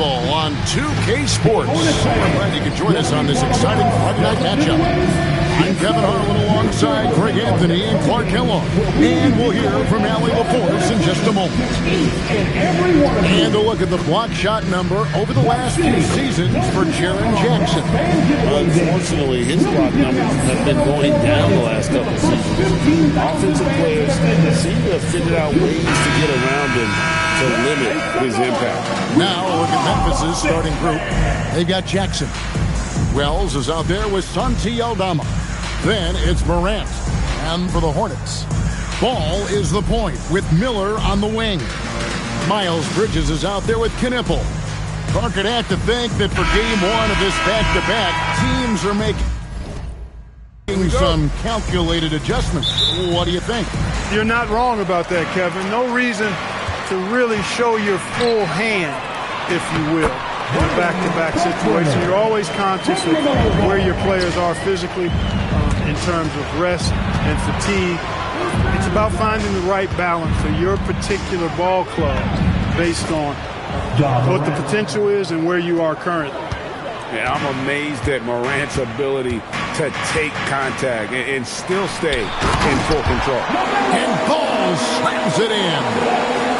available on 2K Sports. We're glad you could join us on this exciting Friday night matchup. I'm Kevin Harlan alongside Greg Anthony and Clark Kellogg. And we'll hear from Allie LaForce in just a moment. And a look at the block shot number over the last few seasons for Jaren Jackson. Unfortunately, his block numbers have been going down the last couple of seasons. Offensive players seem to have figured out ways to get around him to limit his impact. Now a look at Memphis's starting group. They've got Jackson. Wells is out there with Santi Aldama. Then it's Morant. And for the Hornets, Ball is the point with Miller on the wing. Miles Bridges is out there with Knipple. Clark would have to think that for game one of this back-to-back, teams are making some calculated adjustments. What do you think? You're not wrong about that, Kevin. No reason to really show your full hand, if you will, in a back-to-back situation. You're always conscious of where your players are physically in terms of rest and fatigue. It's about finding the right balance for your particular ball club based on what the potential is and where you are currently. Yeah, I'm amazed at Morant's ability to take contact and still stay in full control. And Ball slams it in.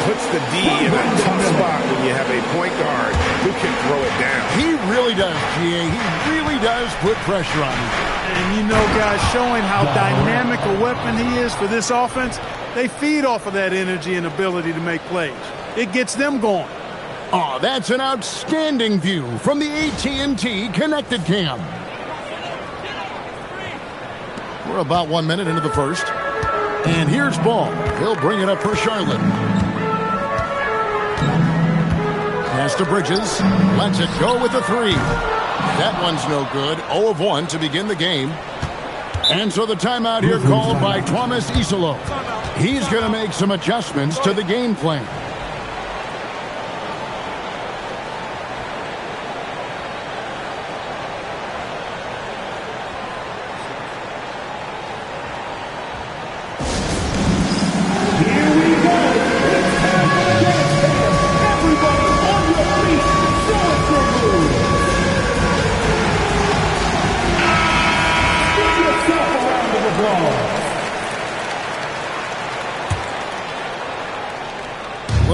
Puts the D in a tough spot when you have a point guard who can throw it down. He really does, GA. He really does put pressure on him. And you know, guys, showing how dynamic a weapon he is for this offense, they feed off of that energy and ability to make plays. It gets them going. Oh, that's an outstanding view from the AT&T Connected Cam. We're about 1 minute into the first. And here's Ball. He'll bring it up for Charlotte. Pass to Bridges. Lets it go with the three. That one's no good. 0 of 1 to begin the game. And so the timeout here called by Thomas Isolo. He's going to make some adjustments to the game plan.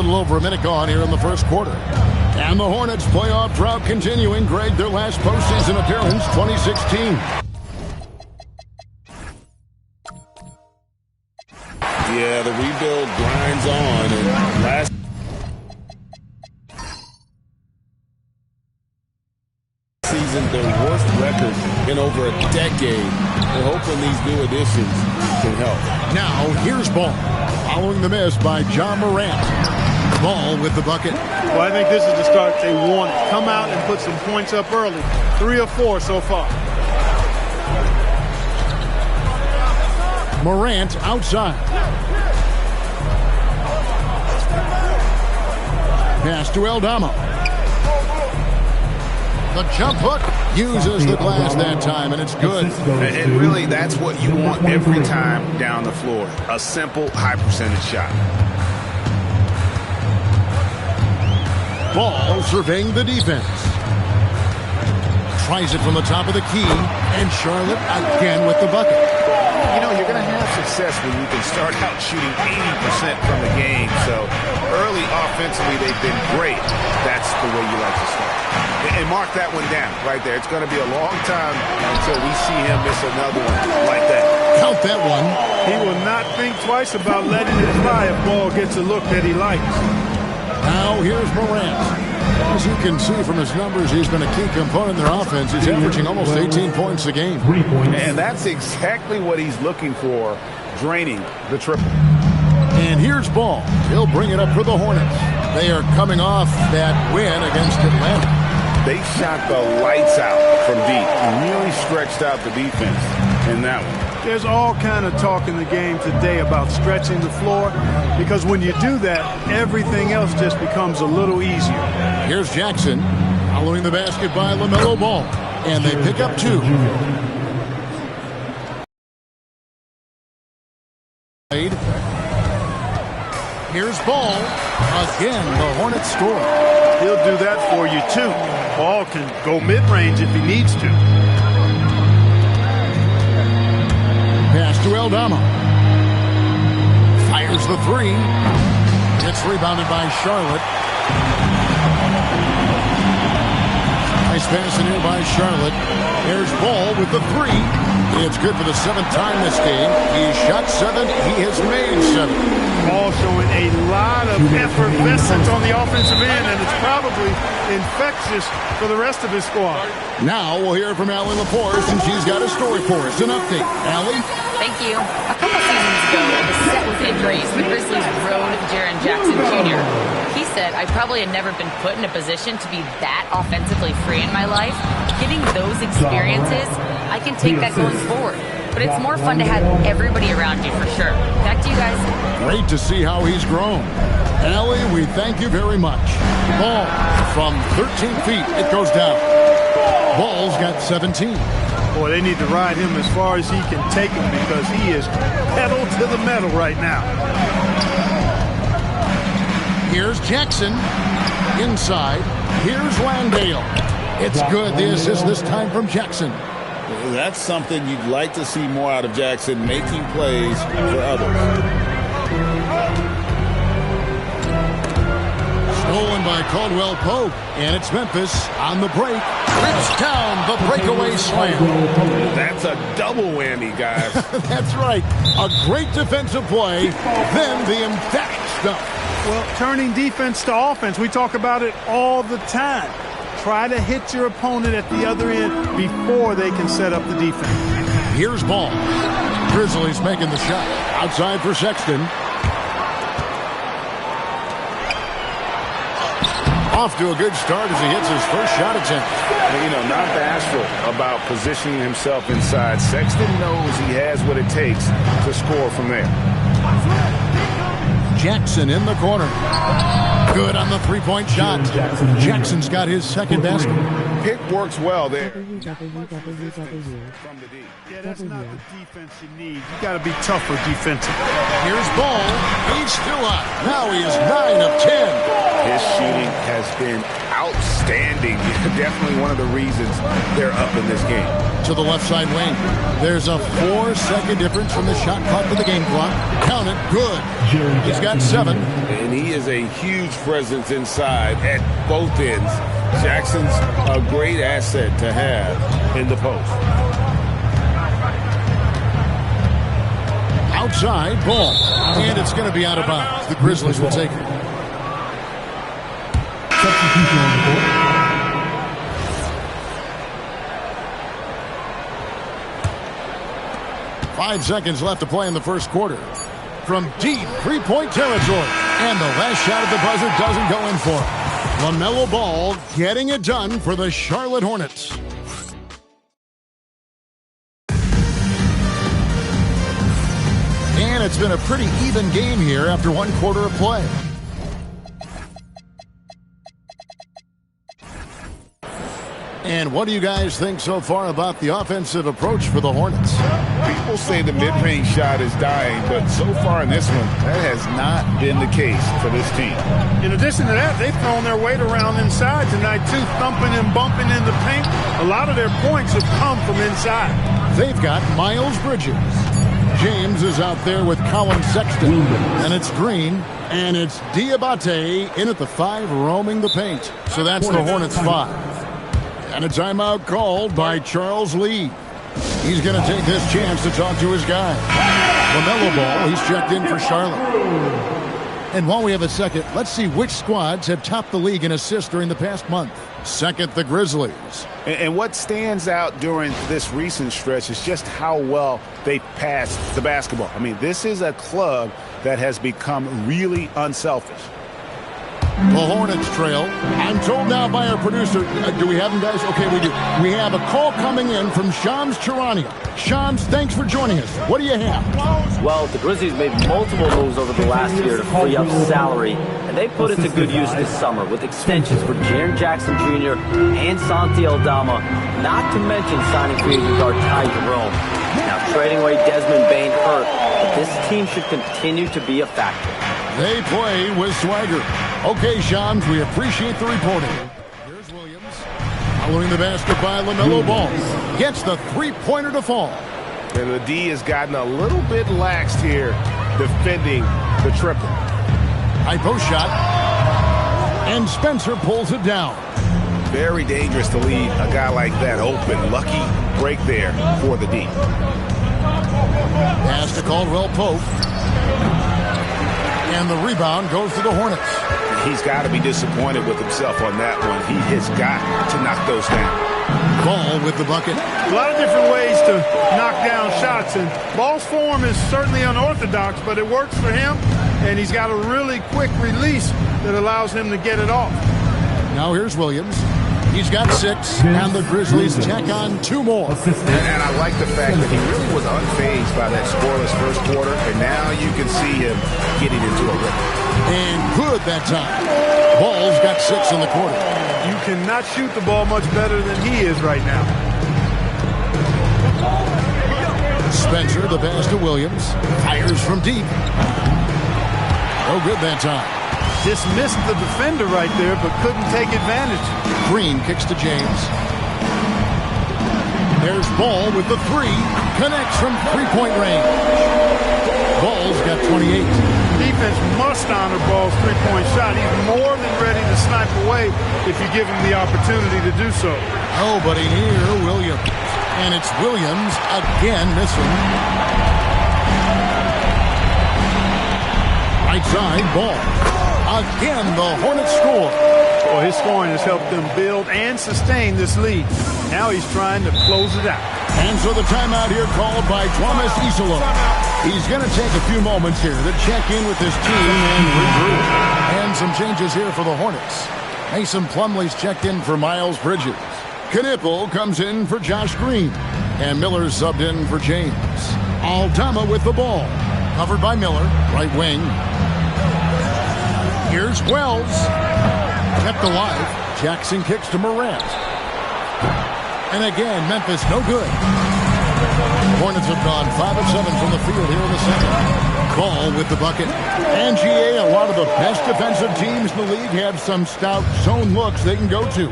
Over a minute gone here in the first quarter. And the Hornets playoff drought continuing. Greg, their last postseason appearance, 2016. Yeah, the rebuild grinds on. And last season, their worst record in over a decade. They're hoping these new additions can help. Now, here's Ball. Following the miss by John Morant. Ball with the bucket. Well, I think this is the start they want. Come out and put some points up early. 3 of 4 so far. Morant outside. Pass to Aldama. The jump hook uses the glass that time, and it's good. And really, that's what you want every time down the floor. A simple, high-percentage shot. Ball surveying the defense. Tries it from the top of the key, and Charlotte again with the bucket. You know, you're going to have success when you can start out shooting 80% from the game. So early offensively, they've been great. That's the way you like to start. And mark that one down right there. It's going to be a long time until we see him miss another one like that. Count that one. He will not think twice about letting it fly if Ball gets a look that he likes. Now here's Morant. As you can see from his numbers, he's been a key component in their offense. He's averaging almost 18 points a game. And that's exactly what he's looking for, draining the triple. And here's Ball. He'll bring it up for the Hornets. They are coming off that win against Atlanta. They shot the lights out from deep. Really stretched out the defense in that one. There's all kind of talk in the game today about stretching the floor, because when you do that, everything else just becomes a little easier. Here's Jackson following the basket by LaMelo Ball, and they pick up 2. Here's Ball. Again, the Hornets score. He'll do that for you, too. Ball can go mid-range if he needs to. Pass to Aldama. Fires the three. It's rebounded by Charlotte. Nice pass in here by Charlotte. There's Ball with the three. It's good for the 7th time this game. He shot 7. He has made 7. Ball showing a lot of effervescence on the offensive end, and it's probably infectious for the rest of his squad. Now we'll hear from Allie Laporte, and she's got a story for us. An update. Allie? Thank you. A couple seasons ago, beset with injuries, the Grizzlies rode Jaren Jackson Jr. He said, I probably had never been put in a position to be that offensively free in my life. Getting those experiences, I can take that going forward. But it's more fun to have everybody around you for sure. Back to you guys. Great to see how he's grown. Allie, we thank you very much. Ball from 13 feet. It goes down. Ball's got 17. Boy, they need to ride him as far as he can take him because he is pedal to the metal right now. Here's Jackson. Inside. Here's Landale. It's good. The assist this time from Jackson. That's something you'd like to see more out of Jackson, making plays for others. Stolen by Caldwell Pope, and it's Memphis on the break. Rips down the breakaway slam. That's a double whammy, guys. That's right. A great defensive play, then the emphatic stuff. Well, turning defense to offense, we talk about it all the time. Try to hit your opponent at the other end before they can set up the defense. Here's Ball. Grizzlies making the shot. Outside for Sexton. Off to a good start as he hits his first shot attempt. You know, not bashful about positioning himself inside. Sexton knows he has what it takes to score from there. Jackson in the corner. Good on the three-point shot. Jackson's got his second basket. Pick works well there. Yeah, that's not the defense you need. You got to be tougher defensively. Here's Ball. He's still up. Now he is 9 of 10. His shooting has been outstanding. Definitely one of the reasons they're up in this game. To the left side lane. There's a 4-second difference from the shot clock to the game clock. Count it. Good. He's got 7. And he is a huge presence inside at both ends. Jackson's a great asset to have in the post. Outside, Ball. And it's going to be out of bounds. The Grizzlies will take it. Substitution on the court. 5 seconds left to play in the first quarter. From deep three-point territory. And the last shot at the buzzer doesn't go in for it. LaMelo Ball getting it done for the Charlotte Hornets. And it's been a pretty even game here after 1 quarter of play. And what do you guys think so far about the offensive approach for the Hornets? People say the mid-range shot is dying, but so far in this one, that has not been the case for this team. In addition to that, they've thrown their weight around inside tonight, too, thumping and bumping in the paint. A lot of their points have come from inside. They've got Miles Bridges. James is out there with Colin Sexton. And it's Green. And it's Diabate in at the 5, roaming the paint. So that's the Hornets' 5. And a timeout called by Charles Lee. He's going to take this chance to talk to his guy. LaMelo Ball, he's checked in for Charlotte. And while we have a second, let's see which squads have topped the league in assists during the past month. Second, the Grizzlies. And what stands out during this recent stretch is just how well they passed the basketball. I mean, this is a club that has become really unselfish. The Hornets trail. I'm told now by our producer, do we have them, guys? Okay, we do. We have a call coming in from Shams Charania. Shams, thanks for joining us. What do you have? Well, the Grizzlies made multiple moves over the last year to free up salary, and they put it to good use this summer with extensions for Jaren Jackson Jr. and Santi Aldama, not to mention signing free agent guard Ty Jerome. Now, trading away Desmond Bane hurt, but this team should continue to be a factor. They play with swagger. Okay, Sean, we appreciate the reporting. Here's Williams. Following the basket by LaMelo Ball. Gets the three-pointer to fall. And the D has gotten a little bit laxed here defending the triple. High post shot. And Spencer pulls it down. Very dangerous to leave a guy like that open. Lucky break there for the D. Pass to Caldwell Pope. And the rebound goes to the Hornets. He's got to be disappointed with himself on that one. He has got to knock those down. Ball with the bucket. A lot of different ways to knock down shots, and Ball's form is certainly unorthodox, but it works for him, and he's got a really quick release that allows him to get it off. Now here's Williams. He's got 6, and the Grizzlies tack on 2 more. And I like the fact that he really was unfazed by that scoreless first quarter, and now you can see him getting into a rhythm. And good that time. Ball's got 6 in the quarter. You cannot shoot the ball much better than he is right now. Spencer, the pass to Williams. Fires from deep. No good that time. Just missed the defender right there, but couldn't take advantage. Green kicks to James. There's Ball with the 3. Connects from three-point range. Ball's got 28. Defense must honor Ball's three-point shot. He's more than ready to snipe away if you give him the opportunity to do so. Nobody near Williams. And it's Williams again missing. Right side, Ball. Again, the Hornets score. Well, his scoring has helped them build and sustain this lead. Now he's trying to close it out. And so the timeout here called by Thomas Isolo. He's going to take a few moments here to check in with his team and regroup. And some changes here for the Hornets. Mason Plumlee's checked in for Miles Bridges. Knipple comes in for Josh Green. And Miller's subbed in for James. Aldama with the ball. Covered by Miller, right wing. Here's Wells. Kept alive. Jackson kicks to Morant. And again, Memphis no good. Hornets have gone 5 of 7 from the field here in the second. Ball with the bucket. And GA, a lot of the best defensive teams in the league have some stout zone looks they can go to.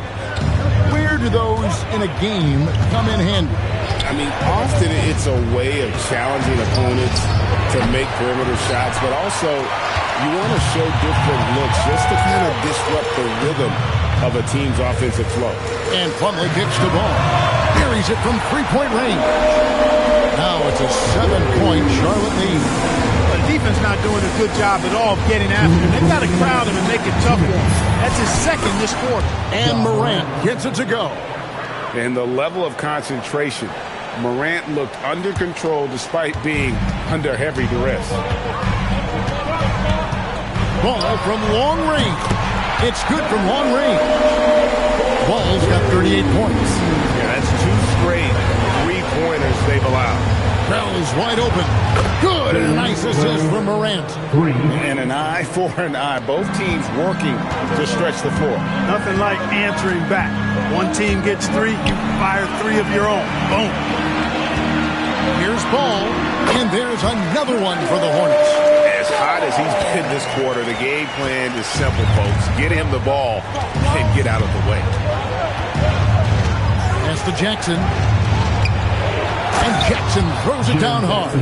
Where do those in a game come in handy? I mean, often it's a way of challenging opponents to make perimeter shots, but also you want to show different looks just to kind of disrupt the rhythm of a team's offensive flow. And Plumlee kicks the ball. Buries it from three-point range. Now it's a 7-point Charlotte lead. The defense not doing a good job at all of getting after him. They've got to crowd him and make it tough for him. That's his second this quarter. And Morant gets it to go. And the level of concentration, Morant looked under control despite being under heavy duress. Ball from long range. It's good from long range. Ball's got 38 points. Yeah, that's 2 straight three-pointers they've allowed. Bell's wide open. Good. And a nice assist from Morant. And an eye for an eye. Both teams working to stretch the floor. Nothing like answering back. One team gets 3, you fire 3 of your own. Boom. Here's Ball. And there's another one for the Hornets. As hot as he's been this quarter, the game plan is simple, folks. Get him the ball and get out of the way. Pass to Jackson. And Jackson throws it down hard.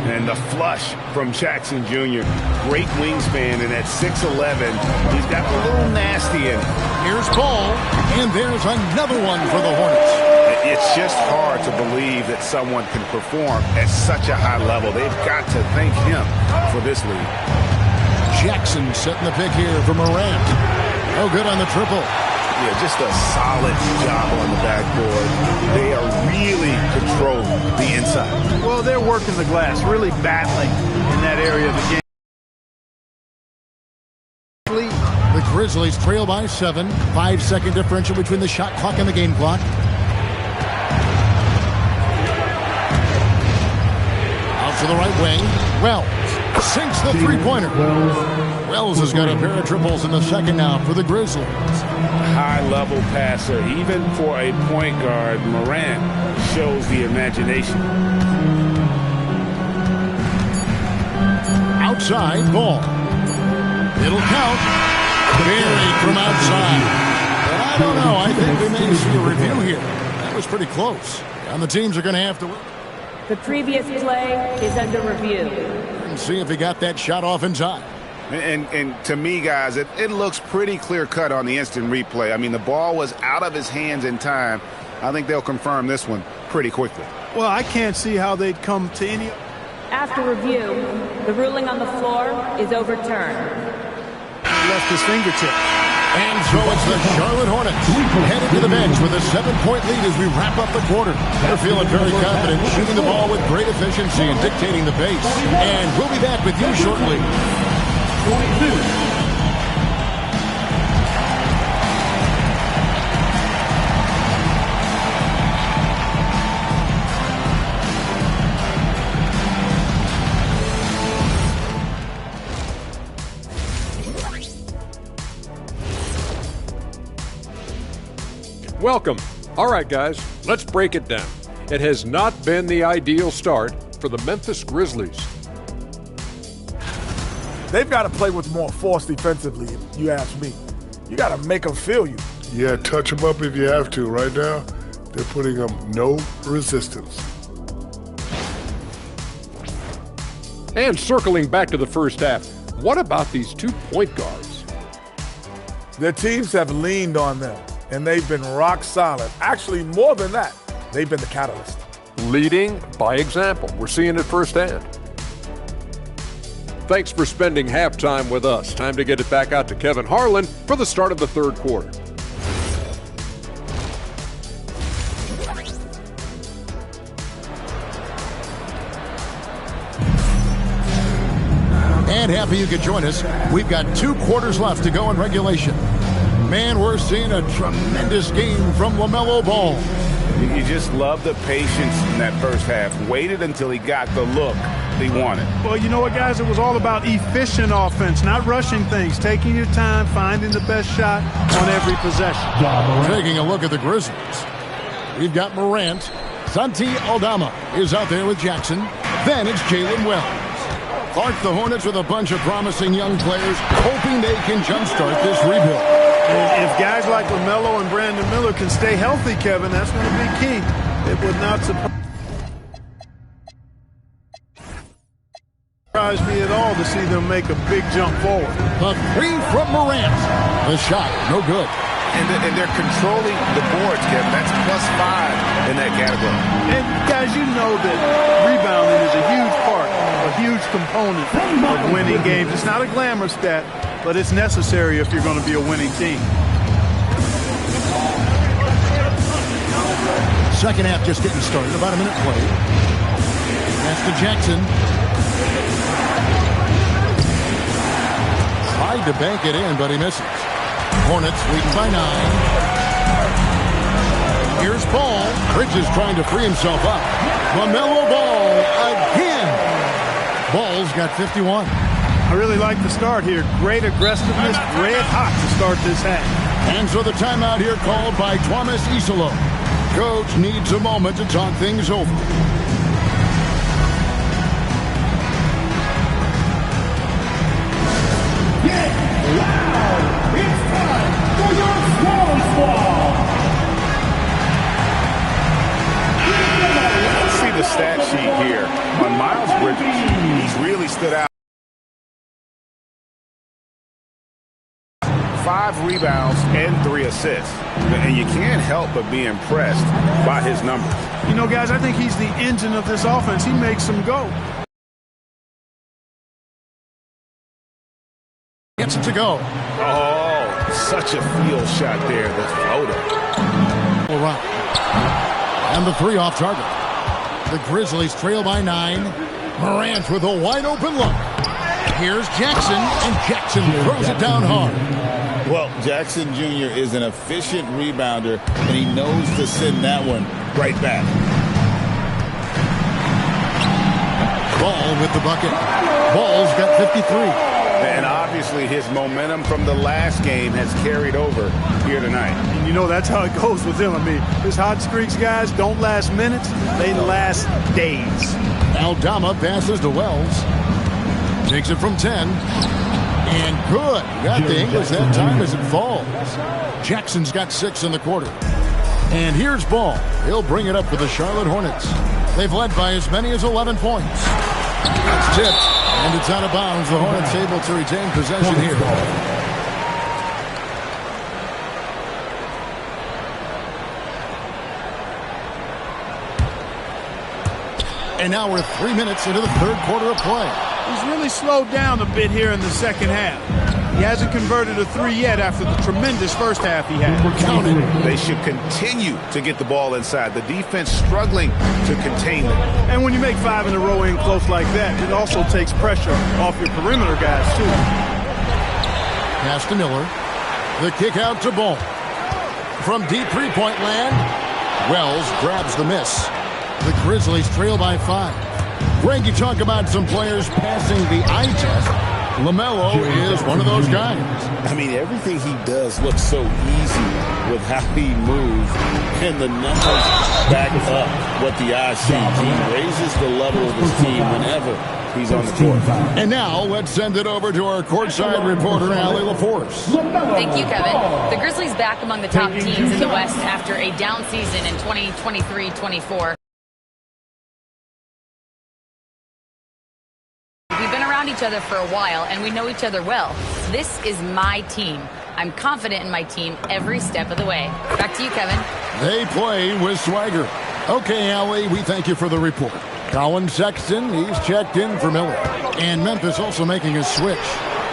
And the flush from Jackson Jr. Great wingspan, and at 6'11", he's got a little nasty in it. Here's Ball. And there's another one for the Hornets. It's just hard to believe that someone can perform at such a high level. They've got to thank him for this lead. Jackson setting the pick here for Morant. Oh, good on the triple. Yeah, just a solid job on the backboard. They are really controlling the inside. Well, they're working the glass, really battling in that area of the game. The Grizzlies trail by 7. 5-second differential between the shot clock and the game clock. Out to the right wing. Wells sinks the three-pointer. Wells has got a pair of triples in the second now for the Grizzlies. High-level passer. Even for a point guard, Morant shows the imagination. Outside, Ball. It'll count. Buried from outside. And I don't know. I think we may see a review here. That was pretty close. And the teams are going to have to win. The previous play is under review. And see if he got that shot off in time. And to me, guys, it looks pretty clear-cut on the instant replay. I mean, the ball was out of his hands in time. I think they'll confirm this one pretty quickly. Well, I can't see how they'd come to any... After review, the ruling on the floor is overturned. He left his fingertip. And so it's the Charlotte Hornets headed to the bench with a 7-point lead as we wrap up the quarter. They're feeling very confident, shooting the ball with great efficiency and dictating the pace. And we'll be back with you shortly. Welcome. All right, guys, let's break it down. It has not been the ideal start for the Memphis Grizzlies. They've got to play with more force defensively, if you ask me. You got to make them feel you. Yeah, touch them up if you have to. Right now, they're putting them no resistance. And circling back to the first half, what about these 2 point guards? Their teams have leaned on them, and they've been rock solid. Actually, more than that, they've been the catalyst. Leading by example. We're seeing it firsthand. Thanks for spending halftime with us. Time to get it back out to Kevin Harlan for the start of the third quarter. And happy you could join us. We've got 2 quarters left to go in regulation. Man, we're seeing a tremendous game from LaMelo Ball. You just love the patience in that first half. Waited until he got the look he wanted. Well, you know what, guys? It was all about efficient offense, not rushing things, taking your time, finding the best shot on every possession. Taking a look at the Grizzlies. We've got Morant. Santi Aldama is out there with Jackson. Then it's Jalen Wells. Clark, the Hornets with a bunch of promising young players, hoping they can jumpstart this rebuild. And if guys like LaMelo and Brandon Miller can stay healthy, Kevin, that's going to be key. It would not surprise me at all to see them make a big jump forward. The 3 from Morant. The shot, no good. And they're controlling the boards, Kevin. That's +5 in that category. And guys, you know that rebounding is a huge part, a huge component of winning games. It's not a glamour stat, but it's necessary if you're going to be a winning team. Second half just getting started. About a minute played. That's to Jackson. Tried to bank it in, but he misses. Hornets leading by 9. Here's Ball. Bridges trying to free himself up. LaMelo Ball again. Ball's got 51. I really like the start here. Great aggressiveness, red hot to start this half. And so the timeout here called by Thomas Isolo. Coach needs a moment to talk things over. Get loud! It's time for your Swan Squad! Let's see the stat sheet here on Miles Bridges. He's really stood out. 5 rebounds and 3 assists. And you can't help but be impressed by his numbers. You know, guys, I think he's the engine of this offense. He makes them go. Gets it to go. Oh, such a field shot there, the floater. All right. And the 3 off target. The Grizzlies trail by 9. Morant with a wide open look. Here's Jackson, and Jackson throws it down hard. Well, Jackson Jr. is an efficient rebounder, and he knows to send that one right back. Ball with the bucket. Ball's got 53. And obviously his momentum from the last game has carried over here tonight. And you know that's how it goes with him. I mean, his hot streaks, guys, don't last minutes. They last days. Aldama passes to Wells. Takes it from 10. And good. Got the English that time as it falls. Jackson's got 6 in the quarter. And here's Ball. He'll bring it up for the Charlotte Hornets. They've led by as many as 11 points. It's tipped, and it's out of bounds. The Hornets able to retain possession here. And now we're 3 minutes into the third quarter of play. He's really slowed down a bit here in the second half. He hasn't converted a 3 yet after the tremendous first half he had. We're counting. They should continue to get the ball inside. The defense struggling to contain them. And when you make 5 in a row in close like that, it also takes pressure off your perimeter guys, too. Pass to Miller. The kick out to Ball. From deep three-point land, Wells grabs the miss. The Grizzlies trail by 5. Greg, you talk about some players passing the eye test. LaMelo is one of those guys. I mean, everything he does looks so easy with how he moves, and the numbers back up what the eye sees. He raises the level of his team whenever he's on the court. And now let's send it over to our courtside reporter, Allie LaForce. Thank you, Kevin. The Grizzlies back among the top teams in the West after a down season in 2023-24. We've been around each other for a while, and we know each other well. This is my team. I'm confident in my team every step of the way. Back to you, Kevin. They play with swagger. Okay, Allie, we thank you for the report. Colin Sexton, he's checked in for Miller. And Memphis also making a switch.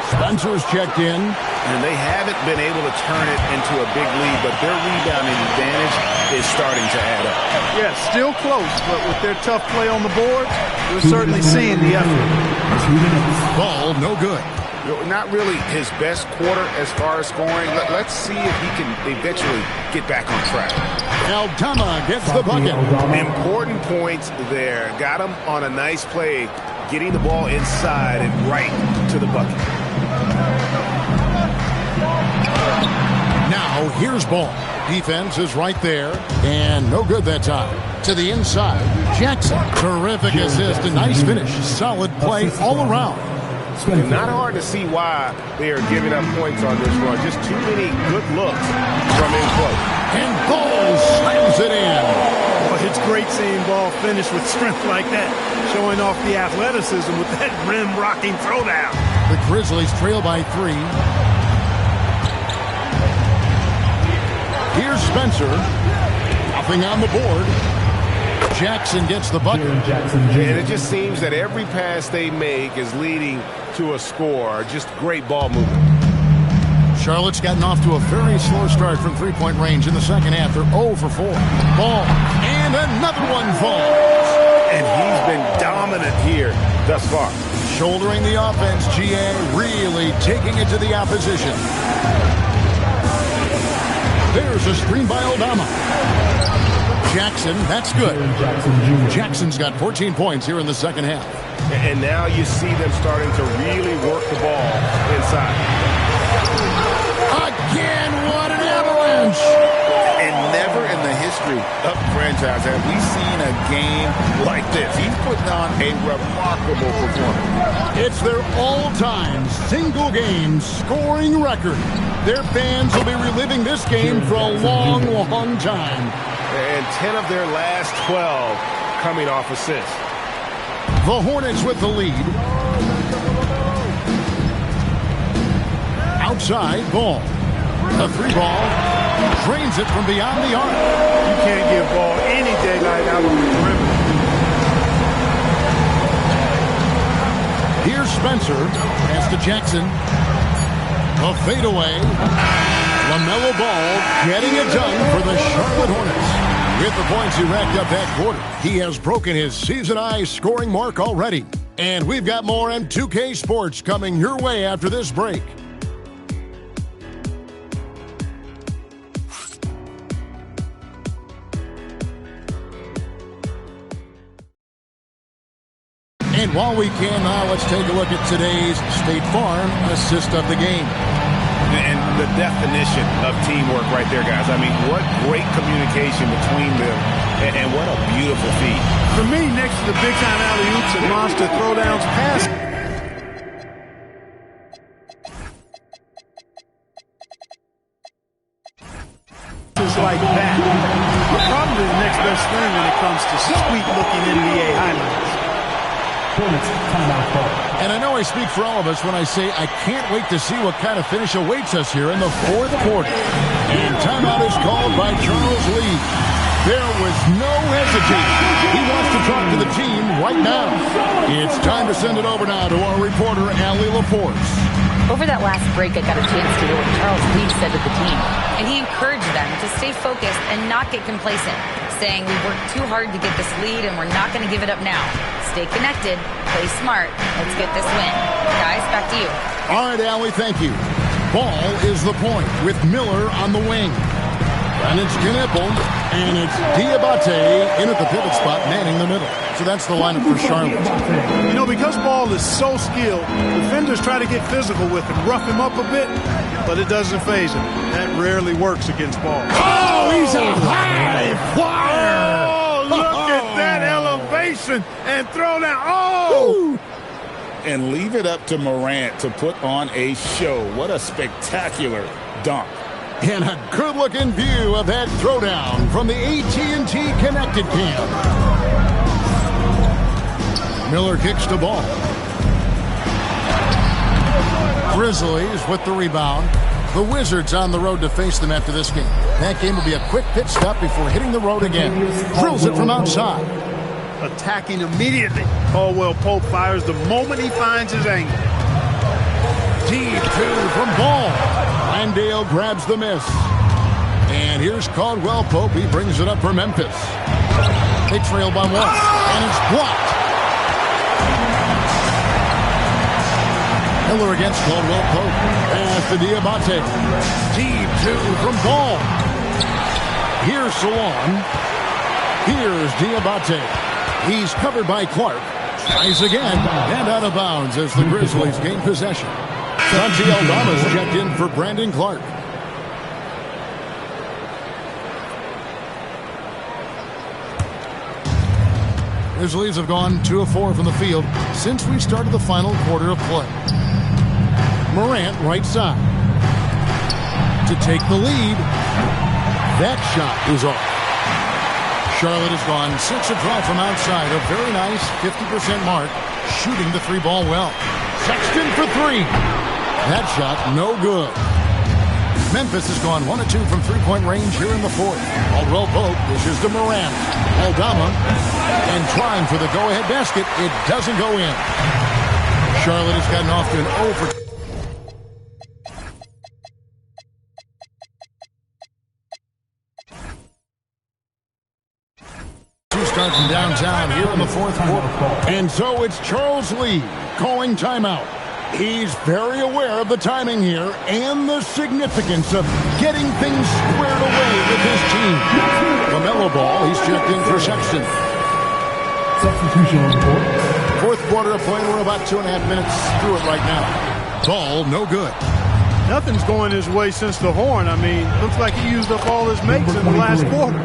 Spencer's checked in. And they haven't been able to turn it into a big lead, but their rebounding advantage is starting to add up. Yeah, still close, but with their tough play on the boards, we're certainly seeing the effort. Ball, no good. Not really his best quarter as far as scoring. Let's see if he can eventually get back on track. Aldama gets the bucket. Important points there. Got him on a nice play, getting the ball inside and right to the bucket. Now here's Ball. Defense is right there, and no good that time. To the inside, Jackson. Terrific assist, a nice finish. Solid play all around. Not hard to see why they are giving up points on this run. Just too many good looks from in close. And Ball slams it in. Well, it's great seeing Ball finish with strength like that, showing off the athleticism with that rim-rocking throwdown. The Grizzlies trail by 3. Here's Spencer. Nothing on the board. Jackson gets the bucket. And it just seems that every pass they make is leading to a score. Just great ball movement. Charlotte's gotten off to a very slow start from three-point range in the second half. They're 0 for 4. Ball. And another one falls. And he's been dominant here thus far. Shouldering the offense, GA really taking it to the opposition. There's a screen by Aldama. Jackson, that's good. Jackson's got 14 points here in the second half. And now you see them starting to really work the ball inside. Again, what an avalanche! And never in the history of the franchise have we seen a game like this. He's putting on a remarkable performance. It's their all-time single-game scoring record. Their fans will be reliving this game for a long, long time. And 10 of their last 12 coming off assists. The Hornets with the lead. Outside, Ball. The 3-ball. Drains it from beyond the arc. You can't give Ball any daylight out on the perimeter. Here's Spencer. Pass to Jackson. A fadeaway. LaMelo Ball getting it done for the Charlotte Hornets. With the points he racked up that quarter, he has broken his season-high scoring mark already. And we've got more M2K Sports coming your way after this break. And while we can now, let's take a look at today's State Farm assist of the game. And the definition of teamwork right there, guys. I mean, what great communication between them, and what a beautiful feat. For me, next to the big-time alley-oops and monster throwdowns, like that are probably the next best thing when it comes to sweet-looking NBA highlights. And I know I speak for all of us when I say I can't wait to see what kind of finish awaits us here in the fourth quarter. And timeout is called by Charles Lee. There was no hesitation. He wants to talk to the team right now. It's time to send it over now to our reporter, Allie Laporte. Over that last break, I got a chance to hear what Charles Lee said to the team. And he encouraged them to stay focused and not get complacent, saying we worked too hard to get this lead and we're not going to give it up now. Stay connected, play smart, let's get this win. Guys, back to you. All right, Allie, thank you. Ball is the point with Miller on the wing. And it's Knipple, and it's Diabate in at the pivot spot, manning the middle. So that's the lineup for Charlotte. You know, because Ball is so skilled, defenders try to get physical with him, rough him up a bit, but it doesn't faze him. That rarely works against Ball. Oh, he's a high flyer! Oh, look at that elevation and throw down. Oh! And leave it up to Morant to put on a show. What a spectacular dunk. And a good-looking view of that throwdown from the AT&T Connected Cam. Miller kicks the ball. Grizzlies with the rebound. The Wizards on the road to face them after this game. That game will be a quick pit stop before hitting the road again. Drills it from outside. Attacking immediately. Caldwell Pope fires the moment he finds his angle. Deep two from Ball. Landale grabs the miss. And here's Caldwell Pope. He brings it up for Memphis. They trail by one. And it's blocked. Miller against Caldwell Pope. Pass to Diabate. Deep two from Ball. Here's Salon. Here's Diabate. He's covered by Clark. Tries again. And out of bounds as the Grizzlies gain possession. Santi Aldama's checked in for Brandon Clark. Grizzlies have gone 2 of 4 from the field since we started the final quarter of play. Morant right side to take the lead. That shot is off. Charlotte has gone 6 of 12 from outside. A very nice 50% mark, shooting the 3-ball well. Sexton for 3. That shot, no good. Memphis has gone 1 of 2 from three-point range here in the fourth. Caldwell Pope dishes to Morant. Aldama, and trying for the go-ahead basket. It doesn't go in. Charlotte has gotten off to an 0 for 2 start from downtown here in the fourth quarter. And so it's Charles Lee calling timeout. He's very aware of the timing here and the significance of getting things squared away with his team. LaMelo Ball, he's checked in for Sexton. Substitution on the court. Fourth quarter of play, we're about 2.5 minutes through it right now. Ball, no good. Nothing's going his way since the horn. I mean, looks like he used up all his mates in the last quarter.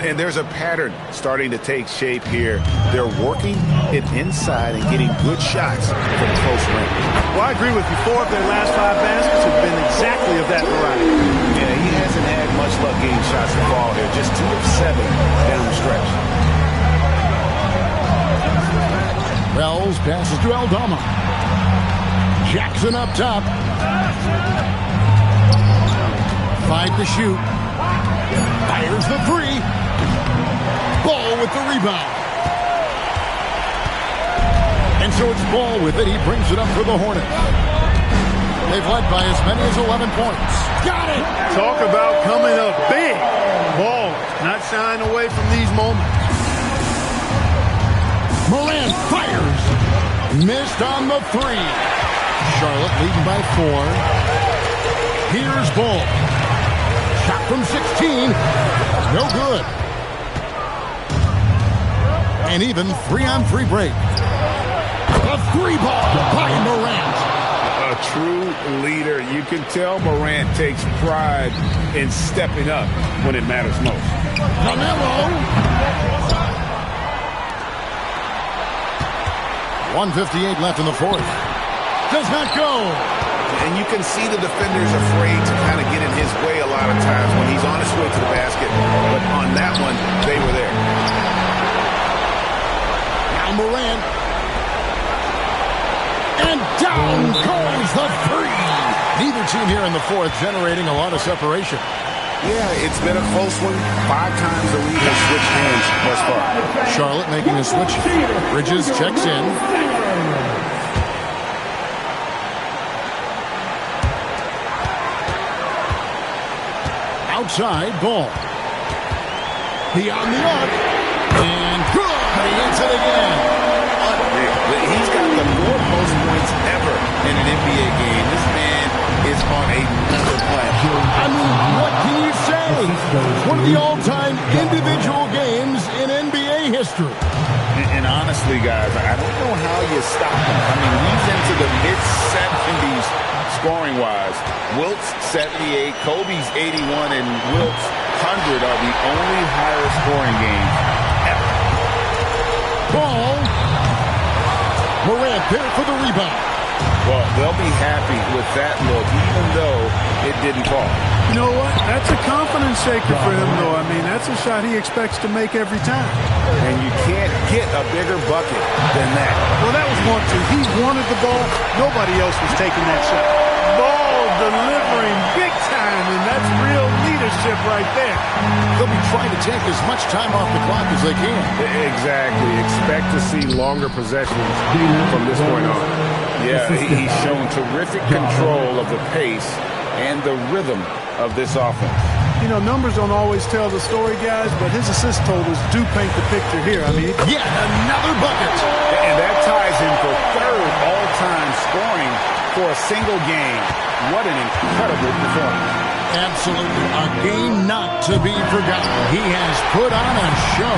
And there's a pattern starting to take shape here. They're working it inside and getting good shots from close range. Well, I agree with you. 4 of their last 5 baskets have been exactly of that variety. Yeah, he hasn't had much luck getting shots to fall here. Just 2 of 7 down the stretch. Wells passes to Aldama. Jackson up top. 5 to shoot. Fires the 3. Ball with the rebound. And so it's Ball with it. He brings it up for the Hornets. They've led by as many as 11 points. Got it! Talk about coming up big. Ball not shying away from these moments. Morant fires. Missed on the 3. Charlotte leading by 4. Here's Ball. Shot from 16. No good. And even 3-on-3 break. A 3-ball by Morant. A true leader. You can tell Morant takes pride in stepping up when it matters most. LaMelo. 1:58 left in the fourth. Does not go. And you can see the defenders afraid to kind of get in his way a lot of times when he's on his way to the basket. But on that one, they were there. Now Morant. And down goes the three. Neither team here in the fourth generating a lot of separation. Yeah, it's been a close one. 5 times the lead has switched hands thus far. Charlotte making a switch. Bridges checks in. Outside ball. Beyond the arc. And good. He hits it again. He's got the most points ever in an NBA game. This man is on another planet. I mean, what can you say? One of the all-time individual games in NBA history. And honestly, guys, I don't know how you stop him. I mean, he's into the mid-70s scoring-wise. Wilt's 78, Kobe's 81, and Wilt's 100 are the only higher scoring games ever. Ball. Morant there for the rebound. Well, they'll be happy with that look, even though it didn't fall. You know what? That's a confidence shaker for him, though. I mean, that's a shot he expects to make every time. And you can't get a bigger bucket than that. Well, that was 1-2. He wanted the ball. Nobody else was taking that shot. Ball delivering big time, and that's real leadership right there. They'll be trying to take as much time off the clock as they can. Exactly. Expect to see longer possessions from this point on. Yeah, he's shown terrific control of the pace and the rhythm of this offense. You know, numbers don't always tell the story, guys, but his assist totals do paint the picture here. I mean, yet another bucket. And that ties him for 3rd all-time scoring for a single game. What an incredible performance. Absolutely. A game not to be forgotten. He has put on a show.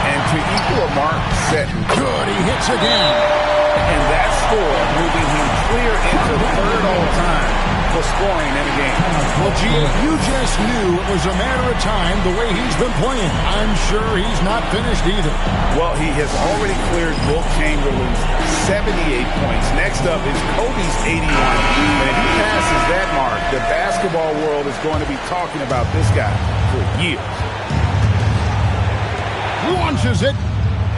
And to equal a mark set. Good. He hits again. And that score moving him clear into 3rd all-time for scoring in a game. Well, G, you just knew it was a matter of time the way he's been playing. I'm sure he's not finished either. Well, he has already cleared Wilt Chamberlain's 78 points. Next up is Kobe's 81. And if he passes that mark, the basketball world is going to be talking about this guy for years. Launches it.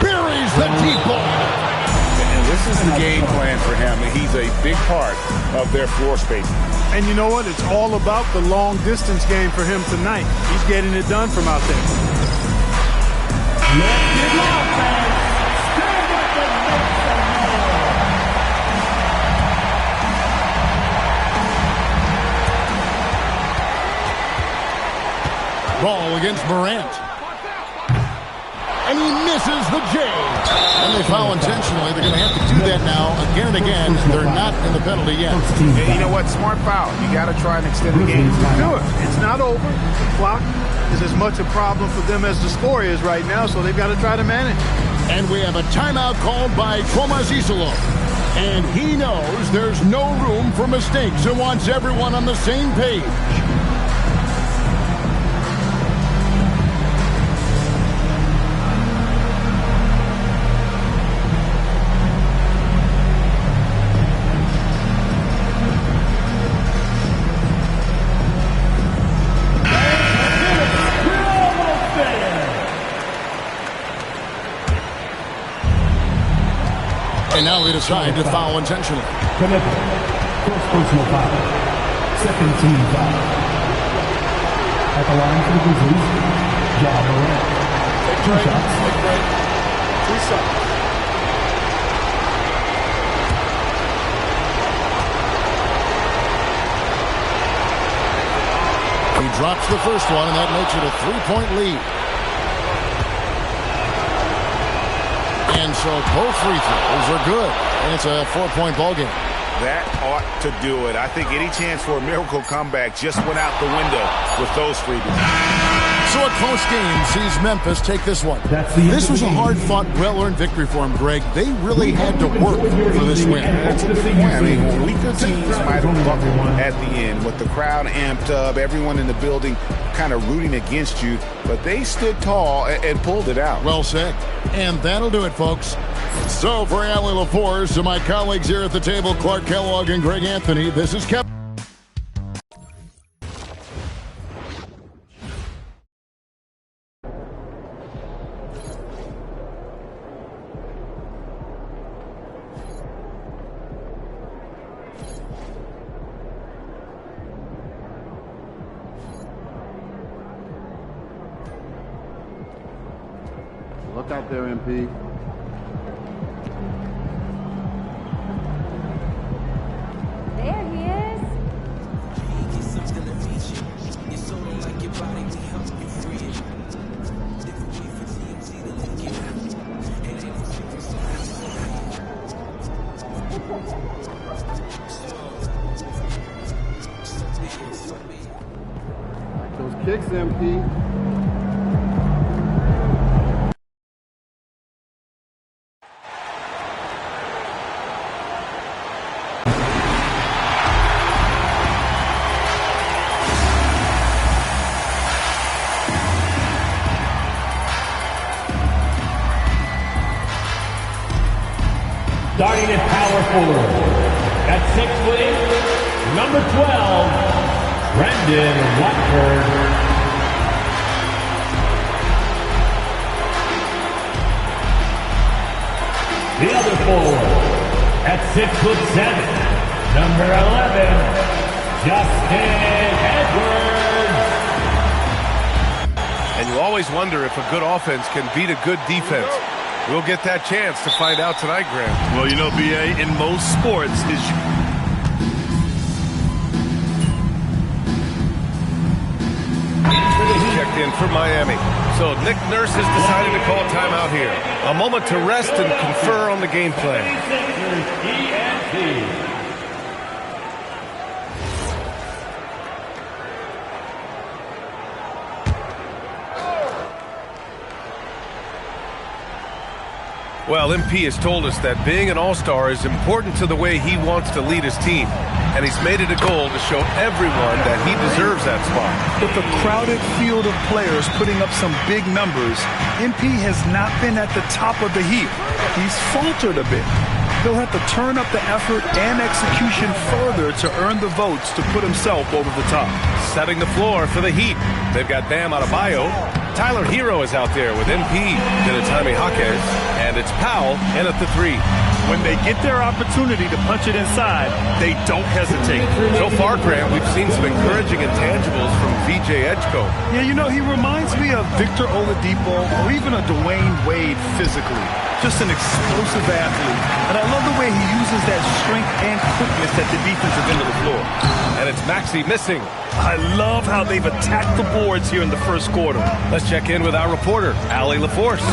Buries the deep ball. And this is the game plan for him. He's a big part of their floor spacing. And you know what? It's all about the long-distance game for him tonight. He's getting it done from out there. Ball against Morant. And he misses the J. And they foul intentionally. They're going to have to do that now again and again. They're not in the penalty yet. And you know what? Smart foul. You got to try and extend the game. Do it. It's not over. The clock is as much a problem for them as the score is right now, so they've got to try to manage. And we have a timeout called by Thomas Isolo. And he knows there's no room for mistakes and wants everyone on the same page. And now they decide to foul intentionally. First personal foul. Second team foul. At the line for the Grizzlies, Ja Morant. 2 shots. 3 shots. He drops the first one, and that makes it a 3-point lead. And so both free throws are good, and it's a 4-point ball game. That ought to do it. I think any chance for a miracle comeback just went out the window with those freebies. So a close game sees Memphis take this one. This was a hard-fought, well-earned victory for them, Greg. They really had to work for this win. That's a good point. I mean, weaker teams might have buckled at the end with the crowd amped up, everyone in the building kind of rooting against you, but they stood tall and pulled it out. Well said. And that'll do it, folks. So for Allie LaForce and my colleagues here at the table, Clark Kellogg and Greg Anthony, this is Kevin. Look out there, MP. There he is. Those kicks, MP. Starting at power forward, at 6'8", number 12, Brendan Watford. The other forward, at 6'7", number 11, Justin Edwards. And you always wonder if a good offense can beat a good defense. We'll get that chance to find out tonight, Graham. Well, you know, B.A., in most sports, checked in for Miami. So Nick Nurse has decided to call timeout here. A moment to rest and confer on the game plan. Well, MP has told us that being an all-star is important to the way he wants to lead his team. And he's made it a goal to show everyone that he deserves that spot. With a crowded field of players putting up some big numbers, MP has not been at the top of the heap. He's faltered a bit. He'll have to turn up the effort and execution further to earn the votes to put himself over the top. Setting the floor for the Heat. They've got Bam Adebayo. Tyler Hero is out there with MP, Dinatami Jaquez, and it's Powell in at the 3. when they get their opportunity to punch it inside, they don't hesitate. So far, Graham, we've seen some encouraging intangibles from VJ Edgecombe. Yeah, you know, he reminds me of Victor Oladipo or even a Dwayne Wade physically. Just an explosive athlete. And I love the way he uses that strength and quickness at the defensive end of the floor. And it's Maxey missing. I love how they've attacked the boards here in the first quarter. Let's check in with our reporter, Allie LaForce.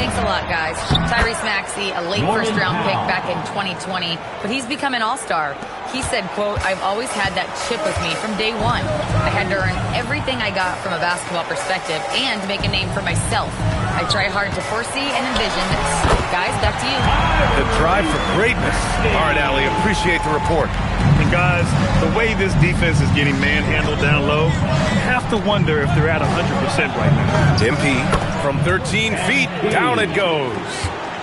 Thanks a lot, guys. Tyrese Maxey, a late first-round pick back in 2020, but he's become an all-star. He said, quote, "I've always had that chip with me from day one. I had to earn everything I got from a basketball perspective and make a name for myself. I try hard to foresee and envision this." Guys, back to you. The drive for greatness. All right, Allie, appreciate the report. And guys, the way this defense is getting manhandled down low, you have to wonder if they're at 100% right now. MP from 13 feet, down it goes.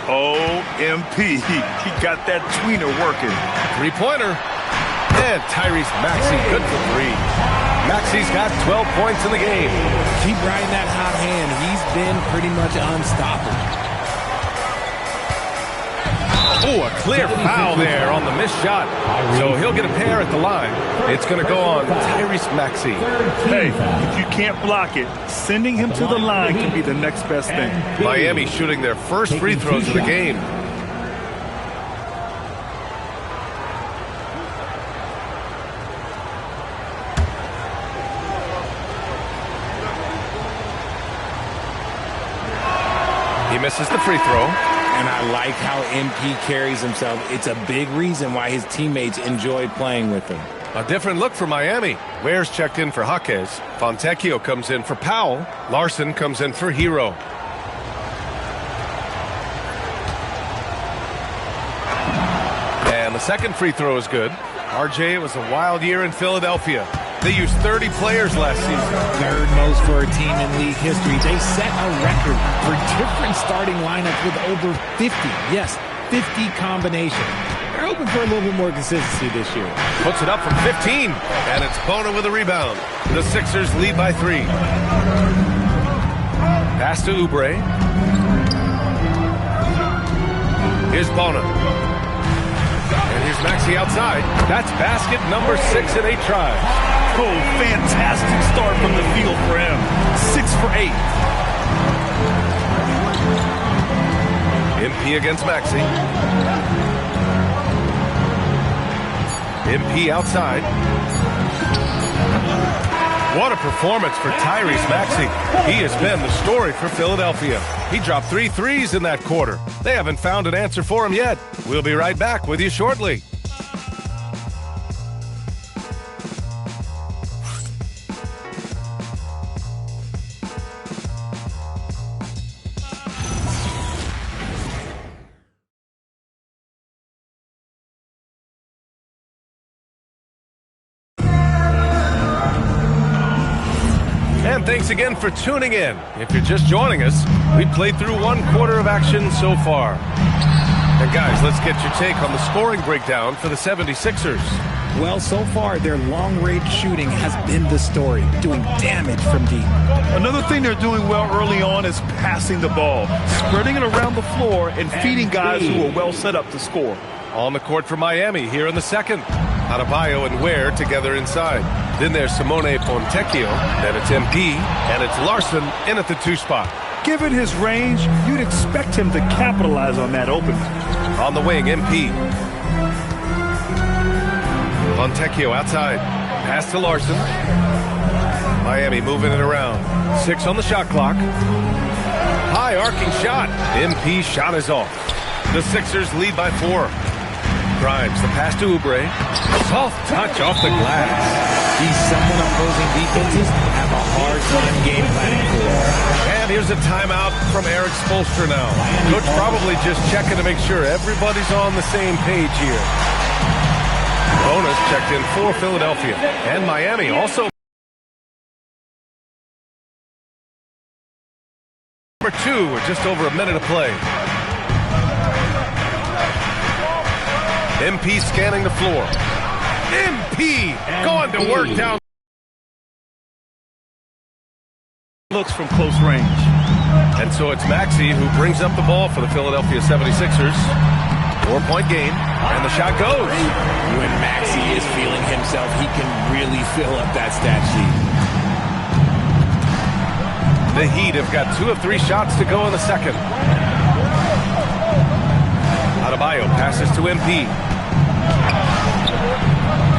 Oh, MP, he got that tweener working. Three-pointer. And Tyrese Maxey, good for three. Maxey's got 12 points in the game. Keep riding that hot hand. He's been pretty much unstoppable. Oh, a clear foul there on the missed shot. So he'll get a pair at the line. It's going to go on Tyrese Maxey. Hey, if you can't block it, sending him to the line can be the next best thing. Miami shooting their first free throws of the game. He misses the free throw. And I like how MP carries himself. It's a big reason why his teammates enjoyed playing with him. A different look for Miami. Ware's checked in for Jaquez. Fontecchio comes in for Powell. Larson comes in for Hero. And the second free throw is good. RJ, it was a wild year in Philadelphia. They used 30 players last season. Third most for a team in league history. They set a record for different starting lineups with over 50. Yes, 50 combinations. They're hoping for a little bit more consistency this year. Puts it up from 15, and it's Bona with a rebound. The Sixers lead by 3. Pass to Oubre. Here's Bona. And here's Maxey outside. That's basket number 6 in 8 tries. Oh, fantastic start from the field for him. 6 for 8. MP against Maxey. MP outside. What a performance for Tyrese Maxey. He has been the story for Philadelphia. He dropped 3 threes in that quarter. They haven't found an answer for him yet. We'll be right back with you shortly. Thanks again for tuning in. If you're just joining us, we played through 1 quarter of action so far. And guys, let's get your take on the scoring breakdown for the 76ers. Well, so far, their long-range shooting has been the story, doing damage from deep. Another thing they're doing well early on is passing the ball, spreading it around the floor and feeding guys who are well set up to score. On the court for Miami here in the second. Adebayo and Ware together inside. Then there's Simone Fontecchio. Then it's MP. And it's Larson in at the 2 spot. Given his range, you'd expect him to capitalize on that opening. On the wing, MP. Fontecchio outside. Pass to Larson. Miami moving it around. 6 on the shot clock. High arcing shot. MP shot is off. The Sixers lead by 4. Grimes, the pass to Oubre. Soft touch off the glass. He's someone opposing defenses have a hard time game planning for. And here's a timeout from Eric Spoelstra now. Coach probably just checking to make sure everybody's on the same page here. Bonus checked in for Philadelphia. And Miami also. Number 2 with just over a minute of play. MP scanning the floor. MP going to work down. Looks from close range. And so it's Maxey who brings up the ball for the Philadelphia 76ers. 4-point game, and the shot goes. When Maxey is feeling himself, he can really fill up that stat sheet. The Heat have got 2 of 3 shots to go in the second. Adebayo passes to MP.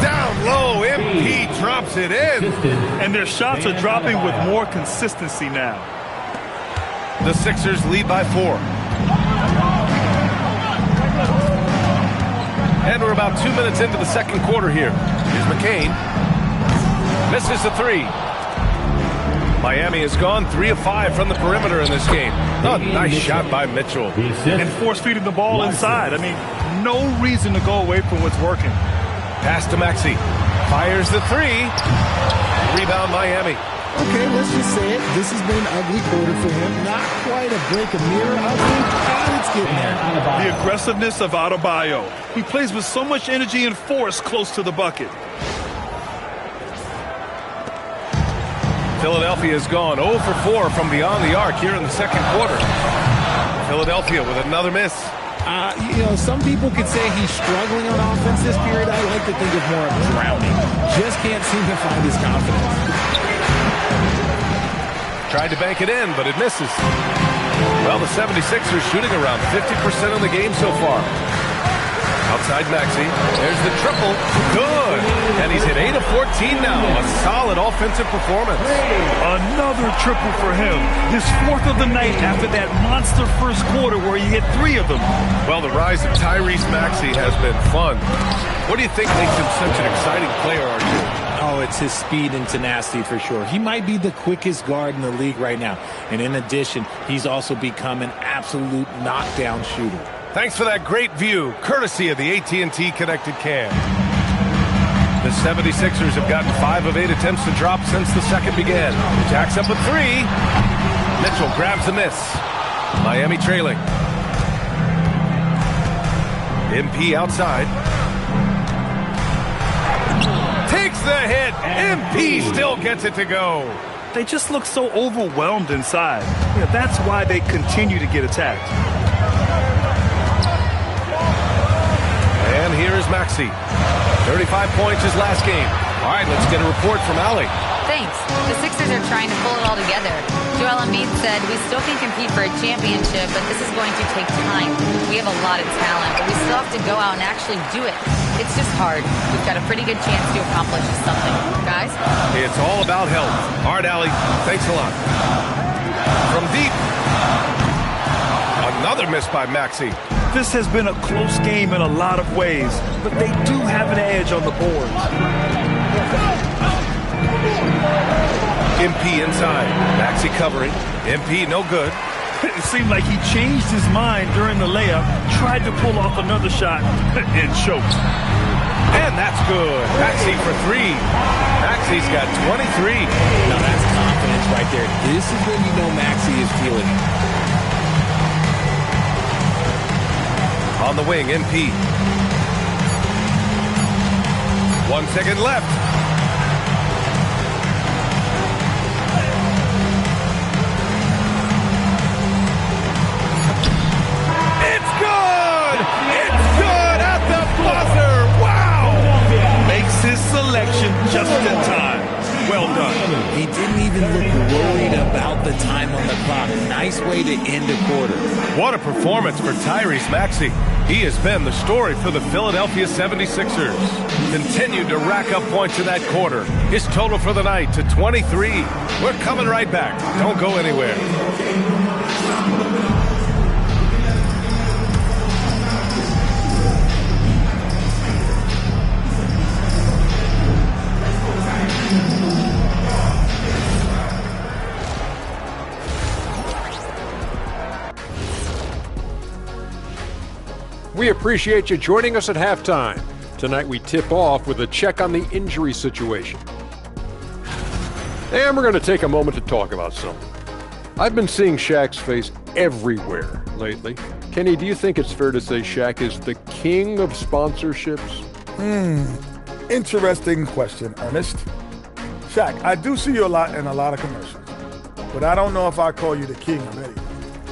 Down low, MP drops it in. And their shots are dropping with more consistency now. The Sixers lead by 4. And we're about 2 minutes into the second quarter here. Here's McCain. Misses the 3. Miami has gone 3 of 5 from the perimeter in this game. Oh, nice shot by Mitchell. And force feeding the ball inside. I mean, no reason to go away from what's working. Pass to Maxey. Fires the 3. Rebound Miami. Okay, let's just say it. This has been an ugly quarter for him. Not quite a break of mirror ugly, but it's getting there. The aggressiveness of Adebayo. He plays with so much energy and force close to the bucket. Philadelphia has gone 0 for 4 from beyond the arc here in the second quarter. Philadelphia with another miss. Some people could say he's struggling on offense this period. I like to think of more of drowning. Just can't seem to find his confidence. Tried to bank it in, but it misses. Well, the 76ers shooting around 50% of the game so far. Outside Maxey. There's the triple. Good. And he's hit 8 of 14 now. A solid offensive performance. Another triple for him. His 4th of the night after that monster first quarter where he hit 3 of them. Well, the rise of Tyrese Maxey has been fun. What do you think makes him such an exciting player, RJ? Oh, it's his speed and tenacity for sure. He might be the quickest guard in the league right now. And in addition, he's also become an absolute knockdown shooter. Thanks for that great view, courtesy of the AT&T Connected Cam. The 76ers have gotten 5 of 8 attempts to drop since the second began. Jacks up a 3. Mitchell grabs the miss. Miami trailing. MP outside. Takes the hit. MP still gets it to go. They just look so overwhelmed inside. Yeah, that's why they continue to get attacked. And here is Maxey. 35 points his last game. All right, let's get a report from Allie. Thanks. The Sixers are trying to pull it all together. Joel Embiid said, "We still can compete for a championship, but this is going to take time. We have a lot of talent, but we still have to go out and actually do it. It's just hard. We've got a pretty good chance to accomplish something. Guys?" It's all about health. All right, Allie. Thanks a lot. From deep. Another miss by Maxey. This has been a close game in a lot of ways, but they do have an edge on the board. MP inside. Maxey covering. MP no good. It seemed like he changed his mind during the layup, tried to pull off another shot, and choked. And that's good. Maxey for 3. Maxey's got 23. Now that's confidence right there. This is when you know Maxey is feeling it. On the wing, MP. 1 second left. It's good! It's good at the buzzer! Wow! Makes his selection just in time. Well done. He didn't even look worried about the time on the clock. Nice way to end a quarter. What a performance for Tyrese Maxey. He has been the story for the Philadelphia 76ers. Continued to rack up points in that quarter. His total for the night to 23. We're coming right back. Don't go anywhere. We appreciate you joining us at halftime. Tonight we tip off with a check on the injury situation. And we're going to take a moment to talk about something. I've been seeing Shaq's face everywhere lately. Kenny, do you think it's fair to say Shaq is the king of sponsorships? Interesting question, Ernest. Shaq, I do see you a lot in a lot of commercials, but I don't know if I call you the king of anything.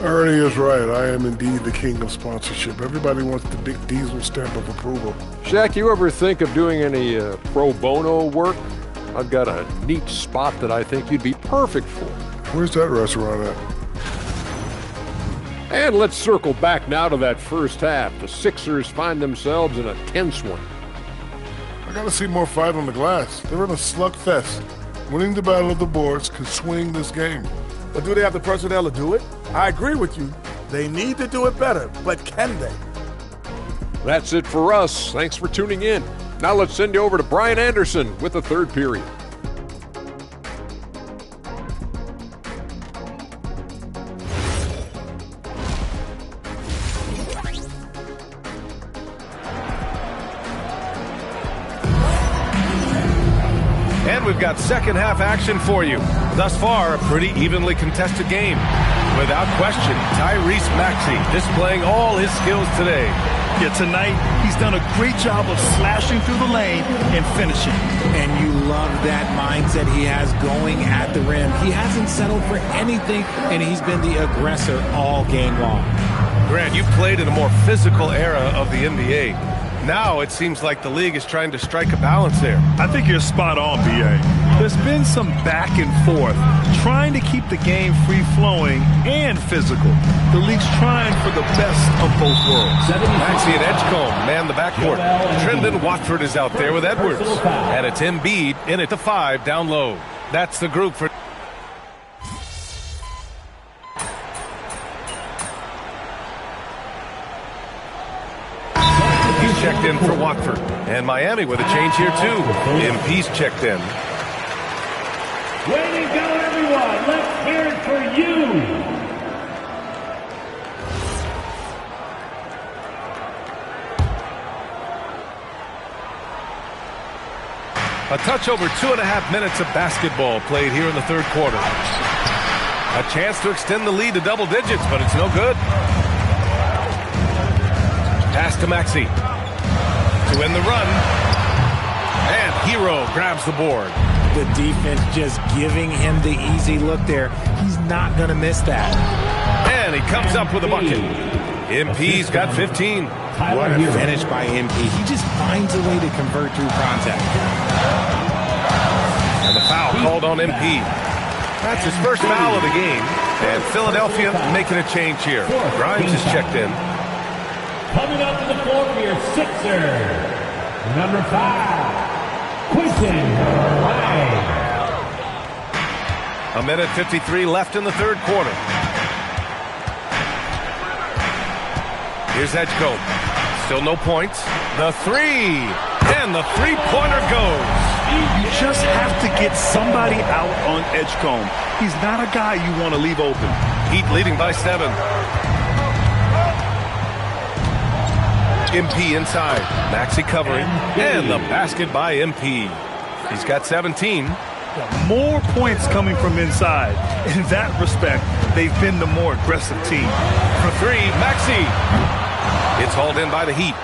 Ernie is right. I am indeed the king of sponsorship. Everybody wants the big Diesel stamp of approval. Shaq, you ever think of doing any pro bono work? I've got a neat spot that I think you'd be perfect for. Where's that restaurant at? And let's circle back now to that first half. The Sixers find themselves in a tense one. I gotta see more fight on the glass. They're in a slugfest. Winning the battle of the boards can swing this game. But do they have the personnel to do it? I agree with you. They need to do it better, but can they? That's it for us. Thanks for tuning in. Now let's send you over to Brian Anderson with the third period. And we've got second half action for you. Thus far, a pretty evenly contested game. Without question, Tyrese Maxey displaying all his skills today. Yeah, tonight, he's done a great job of slashing through the lane and finishing. And you love that mindset he has going at the rim. He hasn't settled for anything, and he's been the aggressor all game long. Grant, you played in a more physical era of the NBA. Now it seems like the league is trying to strike a balance there. I think you're spot on, B.A. There's been some back and forth, trying to keep the game free-flowing and physical. The league's trying for the best of both worlds. Maxey and Edgecombe man the backcourt. Trendon Watford is out there with Edwards. And it's Embiid in at the 5 down low. That's the group for... He's checked in for Watford. And Miami with a change here too. MP's checked in. Way to go, everyone. Let's hear it for you. A touch over 2.5 minutes of basketball played here in the third quarter. A chance to extend the lead to double digits, but it's no good. Pass to Maxey to end the run. And Hero grabs the board. The defense just giving him the easy look there. He's not going to miss that. And he comes up with a bucket. MP's got 15. What a finish by MP. He just finds a way to convert through contact. And the foul called on MP. That's his first foul of the game. And Philadelphia making a change here. Grimes is checked in. Coming up to the floor for your Sixer, number 5, Quentin Grimes. A minute 53 left in the third quarter. Here's Edgecombe. Still no points. The 3. And the three-pointer goes. You just have to get somebody out on Edgecombe. He's not a guy you want to leave open. Heat leading by 7. MP inside. Maxey covering. And the basket by MP. He's got 17. More points coming from inside. In that respect, they've been the more aggressive team. For 3, Maxey. It's hauled in by the Heat.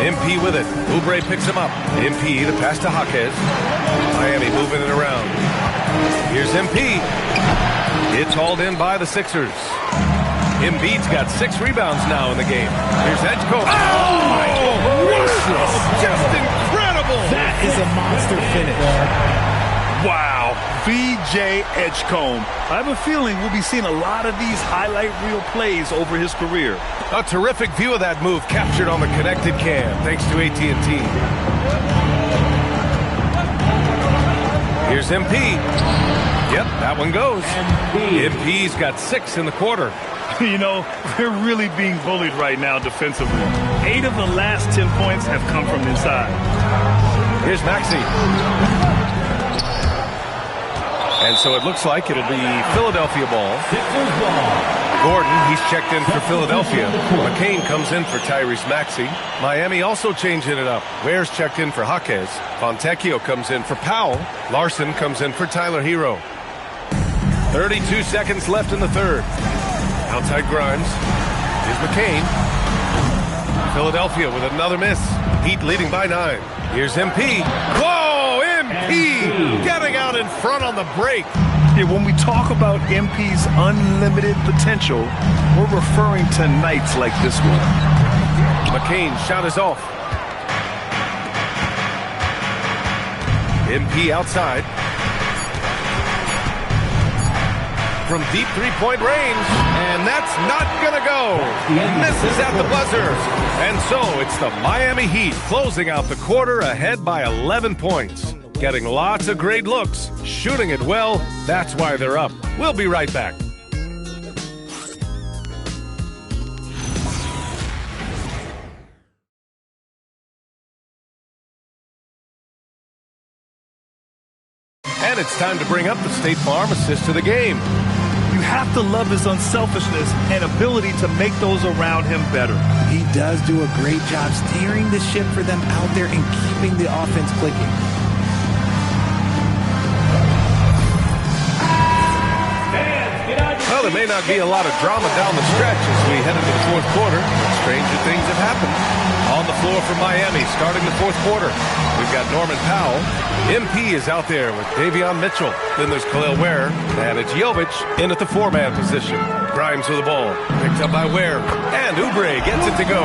MP with it. Oubre picks him up. MP the pass to Jaquez. Miami moving it around. Here's MP. It's hauled in by the Sixers. Embiid's got 6 rebounds now in the game. Here's Edgecombe. Oh my goodness! Just incredible! That is a monster finish. Wow, VJ Edgecombe. I have a feeling we'll be seeing a lot of these highlight reel plays over his career. A terrific view of that move captured on the connected cam, thanks to AT&T. Here's MP. Yep, that one goes. MP's got 6 in the quarter. You know, we're really being bullied right now defensively. 8 of the last 10 points have come from inside. Here's Maxey. And so it looks like it'll be Philadelphia ball. Gordon, he's checked in for Philadelphia. McCain comes in for Tyrese Maxey. Miami also changing it up. Ware's checked in for Jaquez. Fontecchio comes in for Powell. Larson comes in for Tyler Hero. 32 seconds left in the third. Outside Grimes. Here's McCain. Philadelphia with another miss. Heat leading by 9. Here's MP. Whoa, MP getting out in front on the break. Yeah, when we talk about MP's unlimited potential, we're referring to nights like this one. McCain's shot is off. MP outside. From deep three-point range, and that's not gonna go. Misses at the buzzer. And so it's the Miami Heat closing out the quarter ahead by 11 points. Getting lots of great looks, shooting it well, that's why they're up. We'll be right back. And it's time to bring up the State Farm assist to the game. You have to love his unselfishness and ability to make those around him better. He does do a great job steering the ship for them out there and keeping the offense clicking. Well, there may not be a lot of drama down the stretch as we head into the fourth quarter. Stranger things have happened. On the floor for Miami, starting the fourth quarter. We've got Norman Powell. MP is out there with Davion Mitchell. Then there's Khalil Ware, and it's Jovic in at the four-man position. Grimes with the ball, picked up by Ware, and Oubre gets it to go.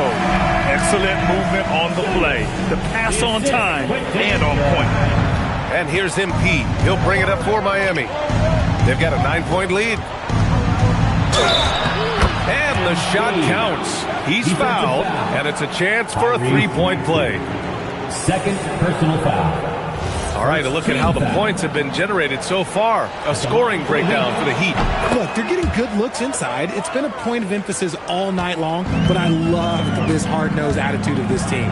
Excellent movement on the play. The pass on time and on point. And here's MP. He'll bring it up for Miami. They've got a 9-point lead. And the shot counts. He's fouled, and it's a chance for a three-point play. Second personal foul. All right, a look at how the points have been generated so far. A scoring breakdown for the Heat. Look, they're getting good looks inside. It's been a point of emphasis all night long, but I love this hard-nosed attitude of this team.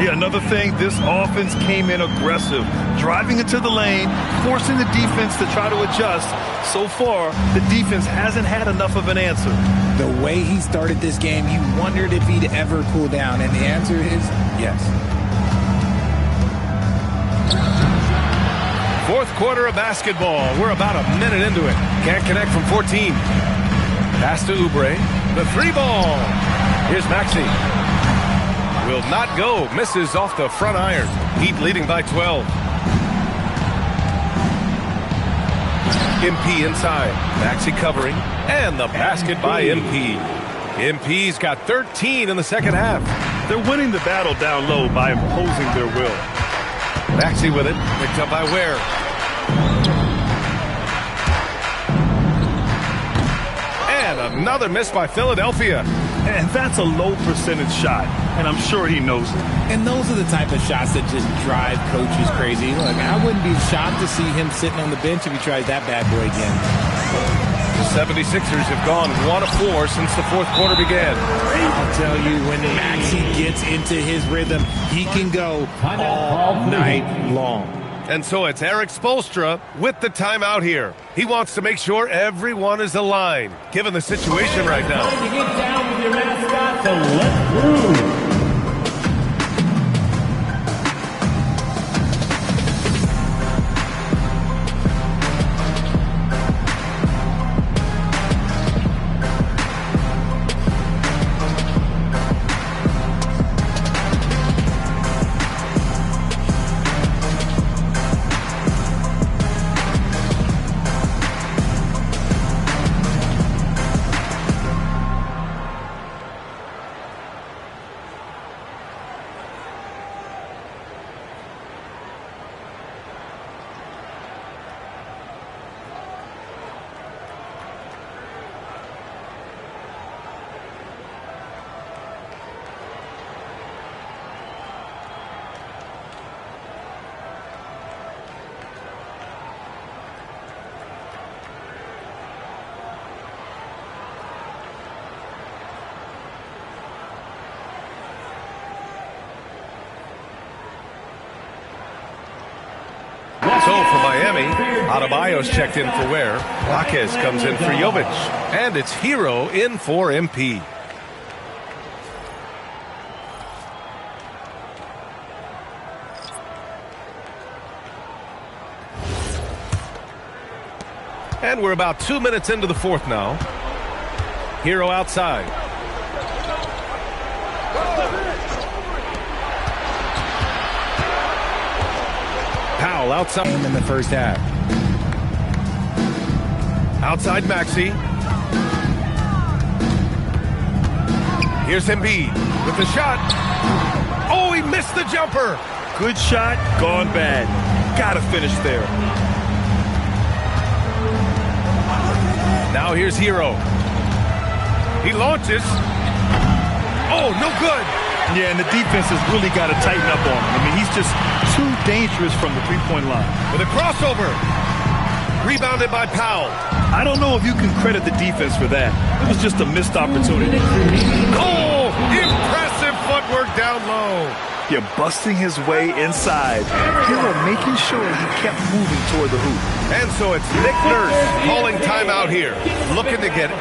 Yeah, another thing, this offense came in aggressive, driving into the lane, forcing the defense to try to adjust. So far, the defense hasn't had enough of an answer. The way he started this game, you wondered if he'd ever cool down, and the answer is yes. Fourth quarter of basketball. We're about a minute into it. Can't connect from 14. Pass to Oubre. The three ball. Here's Maxey. Will not go. Misses off the front iron. Heat leading by 12. MP inside. Maxey covering. And the basket by MP. MP's got 13 in the second half. They're winning the battle down low by imposing their will. Maxey with it. Picked up by Ware. And another miss by Philadelphia. And that's a low percentage shot, and I'm sure he knows it. And those are the type of shots that just drive coaches crazy. Look, I wouldn't be shocked to see him sitting on the bench if he tries that bad boy again. The 76ers have gone 1 of 4 since the fourth quarter began. I'll tell you, when Maxey gets into his rhythm, he can go all night long. And so it's Eric Spoelstra with the timeout here. He wants to make sure everyone is aligned, given the situation right now. Time to get down with your mascot, so let's groove. So for Miami, Adebayo's checked in for Ware. Jaquez comes in for Jovic. And it's Hero in for MP. And we're about 2 minutes into the fourth now. Hero outside. Powell outside in the first half. Outside Maxey. Here's Embiid with the shot. Oh, he missed the jumper. Good shot, gone bad. Gotta finish there. Now here's Hero. He launches. Oh, no good. Yeah, and the defense has really got to tighten up on him. I mean, he's just too dangerous from the three-point line. With a crossover. Rebounded by Powell. I don't know if you can credit the defense for that. It was just a missed opportunity. Oh, impressive footwork down low. Yeah, busting his way inside. Hero making sure he kept moving toward the hoop. And so it's Nick Nurse calling timeout here. Looking to get...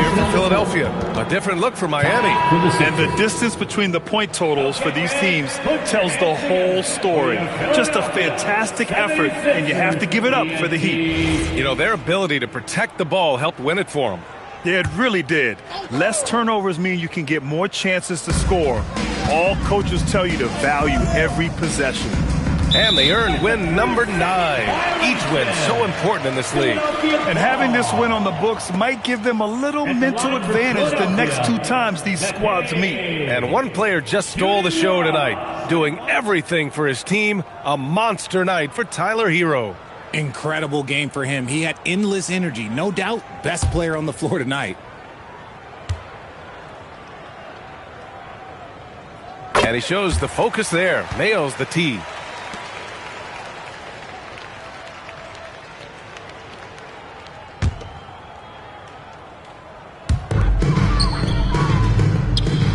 here for Philadelphia. A different look for Miami. And the distance between the point totals for these teams tells the whole story. Just a fantastic effort, and you have to give it up for the Heat. You know, their ability to protect the ball helped win it for them. Yeah, it really did. Less turnovers mean you can get more chances to score. All coaches tell you to value every possession. And they earned win number 9. Each win so important in this league. And having this win on the books might give them a little mental advantage the next 2 times these squads meet. And one player just stole the show tonight, doing everything for his team. A monster night for Tyler Herro. Incredible game for him. He had endless energy. No doubt, best player on the floor tonight. And he shows the focus there. Nails the tee.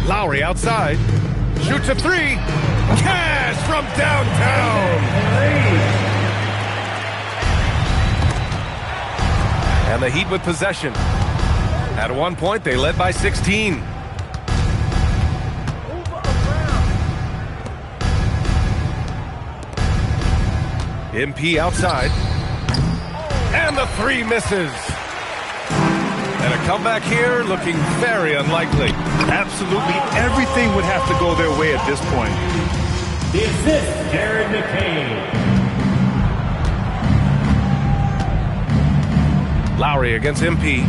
Lowry outside. Shoots a 3. Cash from downtown. And the Heat with possession. At one point, they led by 16. MP outside. And the 3 misses. And a comeback here looking very unlikely. Absolutely everything would have to go their way at this point. The assist, Darren McCain. Lowry against MP.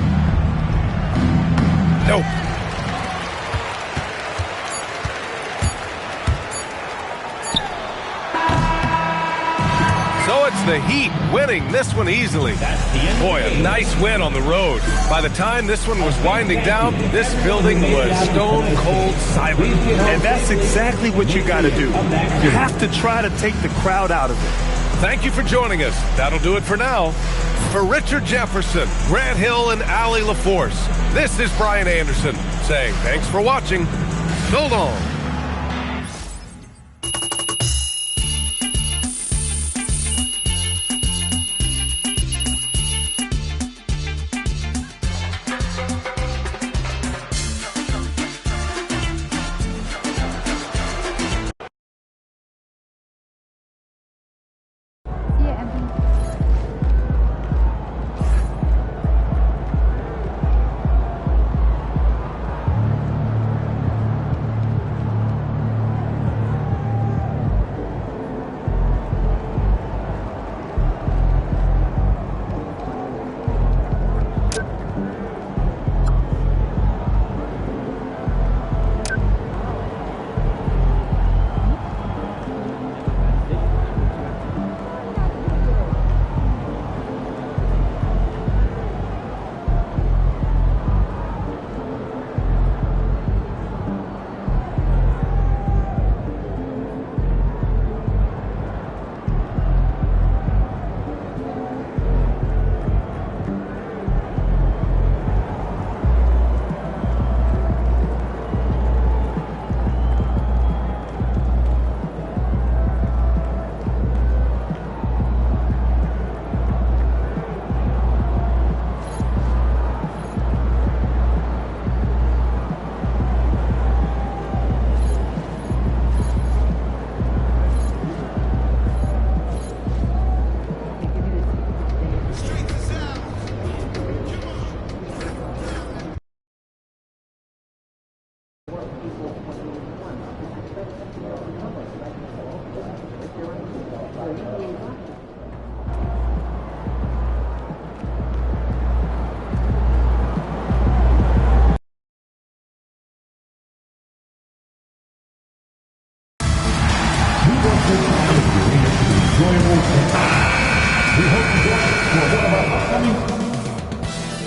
Nope. So it's the Heat winning this one easily. Boy, a nice win on the road. By the time this one was winding down, this building was stone cold silent. And that's exactly what you got to do. You have to try to take the crowd out of it. Thank you for joining us. That'll do it for now. For Richard Jefferson, Grant Hill, and Allie LaForce, this is Brian Anderson saying thanks for watching. So long.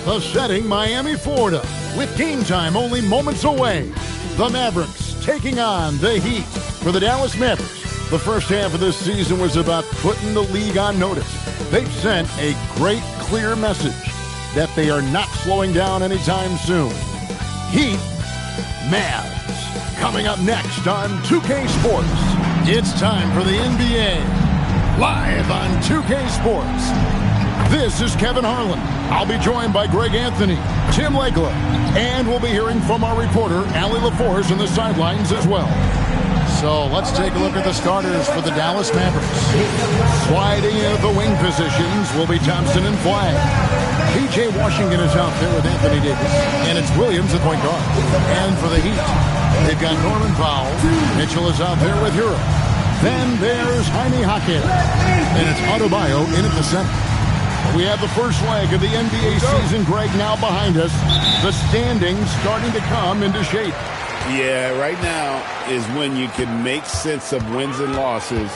The setting Miami, Florida, with game time only moments away. The Mavericks taking on the Heat. For the Dallas Mavericks, the first half of this season was about putting the league on notice. They've sent a great, clear message that they are not slowing down anytime soon. Heat, Mavs. Coming up next on 2K Sports, it's time for the NBA. Live on 2K Sports. This is Kevin Harlan. I'll be joined by Greg Anthony, Tim Legler, and we'll be hearing from our reporter, Allie LaForce, on the sidelines as well. So let's take a look at the starters for the Dallas Mavericks. Sliding into the wing positions will be Thompson and Flagg. P.J. Washington is out there with Anthony Davis, and it's Williams at point guard. And for the Heat, they've got Norman Powell. Mitchell is out there with Hero. Then there's Jaime Jaquez, and it's Adebayo in at the center. We have the first leg of the NBA season, Greg, now behind us. The standings starting to come into shape. Yeah, right now is when you can make sense of wins and losses.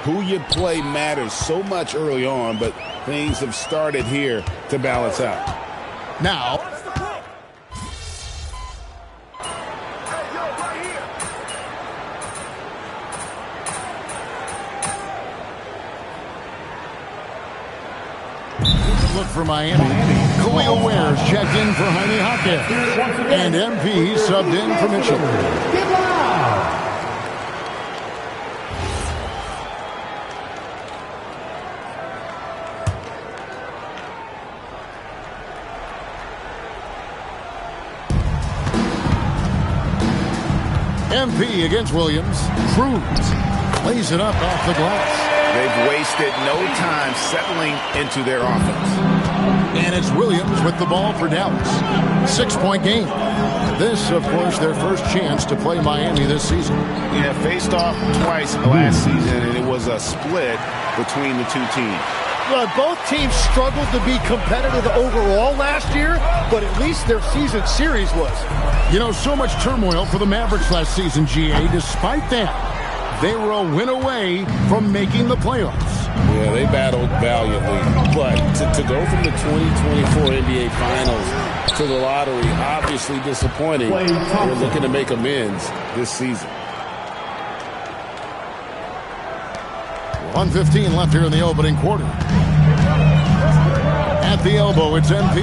Who you play matters so much early on, but things have started here to balance out. Now, look for Miami. Khalil Ware's checked in for Jaime Jaquez. And MP subbed in for Mitchell. MP against Williams. Cruz lays it up off the glass. They've wasted no time settling into their offense. And it's Williams with the ball for Dallas. 6-point game. This, of course, their first chance to play Miami this season. Yeah, faced off twice last season, and it was a split between the two teams. Well, both teams struggled to be competitive overall last year, but at least their season series was. You know, so much turmoil for the Mavericks last season, GA. Despite that, they were a win away from making the playoffs. Yeah, they battled valiantly. But to go from the 2024 NBA Finals to the lottery, obviously disappointing. They're looking to make amends this season. 1:15 left here in the opening quarter. At the elbow, it's MP.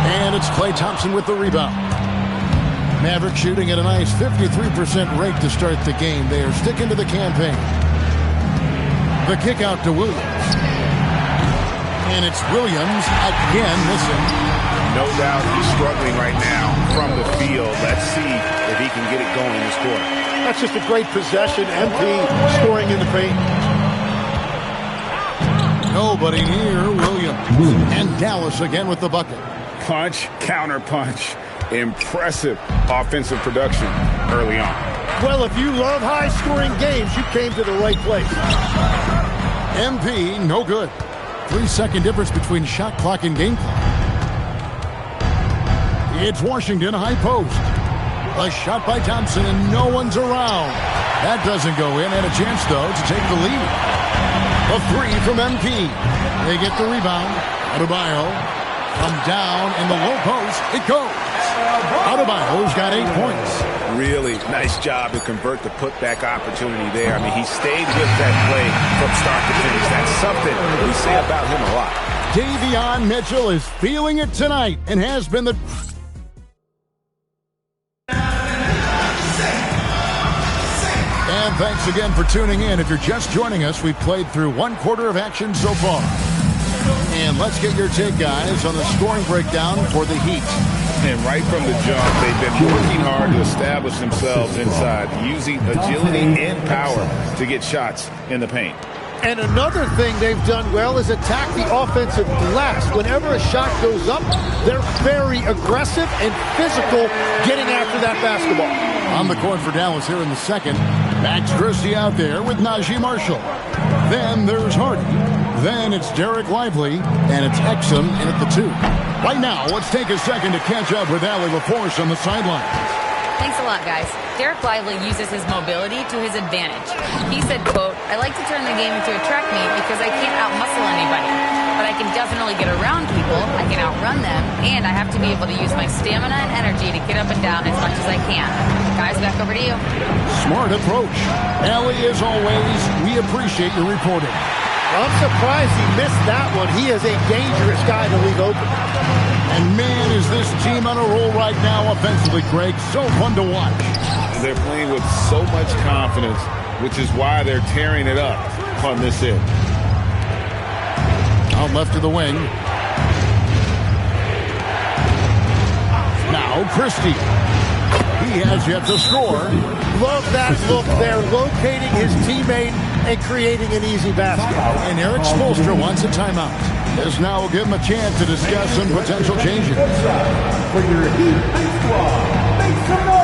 And it's Klay Thompson with the rebound. Maverick shooting at a nice 53% rate to start the game. They are sticking to the campaign. The kick out to Williams. And it's Williams again missing. No doubt he's struggling right now from the field. Let's see if he can get it going this quarter. That's just a great possession. MP scoring in the paint. Nobody near Williams. And Dallas again with the bucket. Punch, counter punch. Impressive offensive production early on. Well, if you love high-scoring games, you came to the right place. MP, no good. 3-second difference between shot clock and game clock. It's Washington, high post. A shot by Thompson, and no one's around. That doesn't go in, and a chance, though, to take the lead. A three from MP. They get the rebound. Adebayo from down in the low post. It goes. Adebayo's got 8 points. Really nice job to convert the putback opportunity there. I mean, he stayed with that play from start to finish. That's something we say about him a lot. Davion Mitchell is feeling it tonight and has been the... And thanks again for tuning in. If you're just joining us, we've played through one quarter of action so far. And let's get your take, guys, on the scoring breakdown for the Heat. And right from the jump, they've been working hard to establish themselves inside, using agility and power to get shots in the paint. And another thing they've done well is attack the offensive glass. Whenever a shot goes up, they're very aggressive and physical getting after that basketball. On the court for Dallas here in the second. Max Christie out there with Najee Marshall. Then there's Hardy. Then it's Derek Lively, and it's Exum in at the 2. Right now, let's take a second to catch up with Allie LaForce on the sideline. Thanks a lot, guys. Derek Lively uses his mobility to his advantage. He said, quote, "I like to turn the game into a track meet because I can't out-muscle anybody. But I can definitely get around people, I can outrun them, and I have to be able to use my stamina and energy to get up and down as much as I can." Guys, back over to you. Smart approach. Allie, as always, we appreciate your reporting. I'm surprised he missed that one. He is a dangerous guy to leave open. And man, is this team on a roll right now offensively, Greg. So fun to watch. They're playing with so much confidence. which is why they're tearing it up on this end. Out left to the wing. Now Christie. He has yet to score. Love that look there, locating his teammate and creating an easy basket. And Eric Spoelstra wants a timeout. This now will give him a chance to discuss some potential changes. For your Heat squad, make some noise.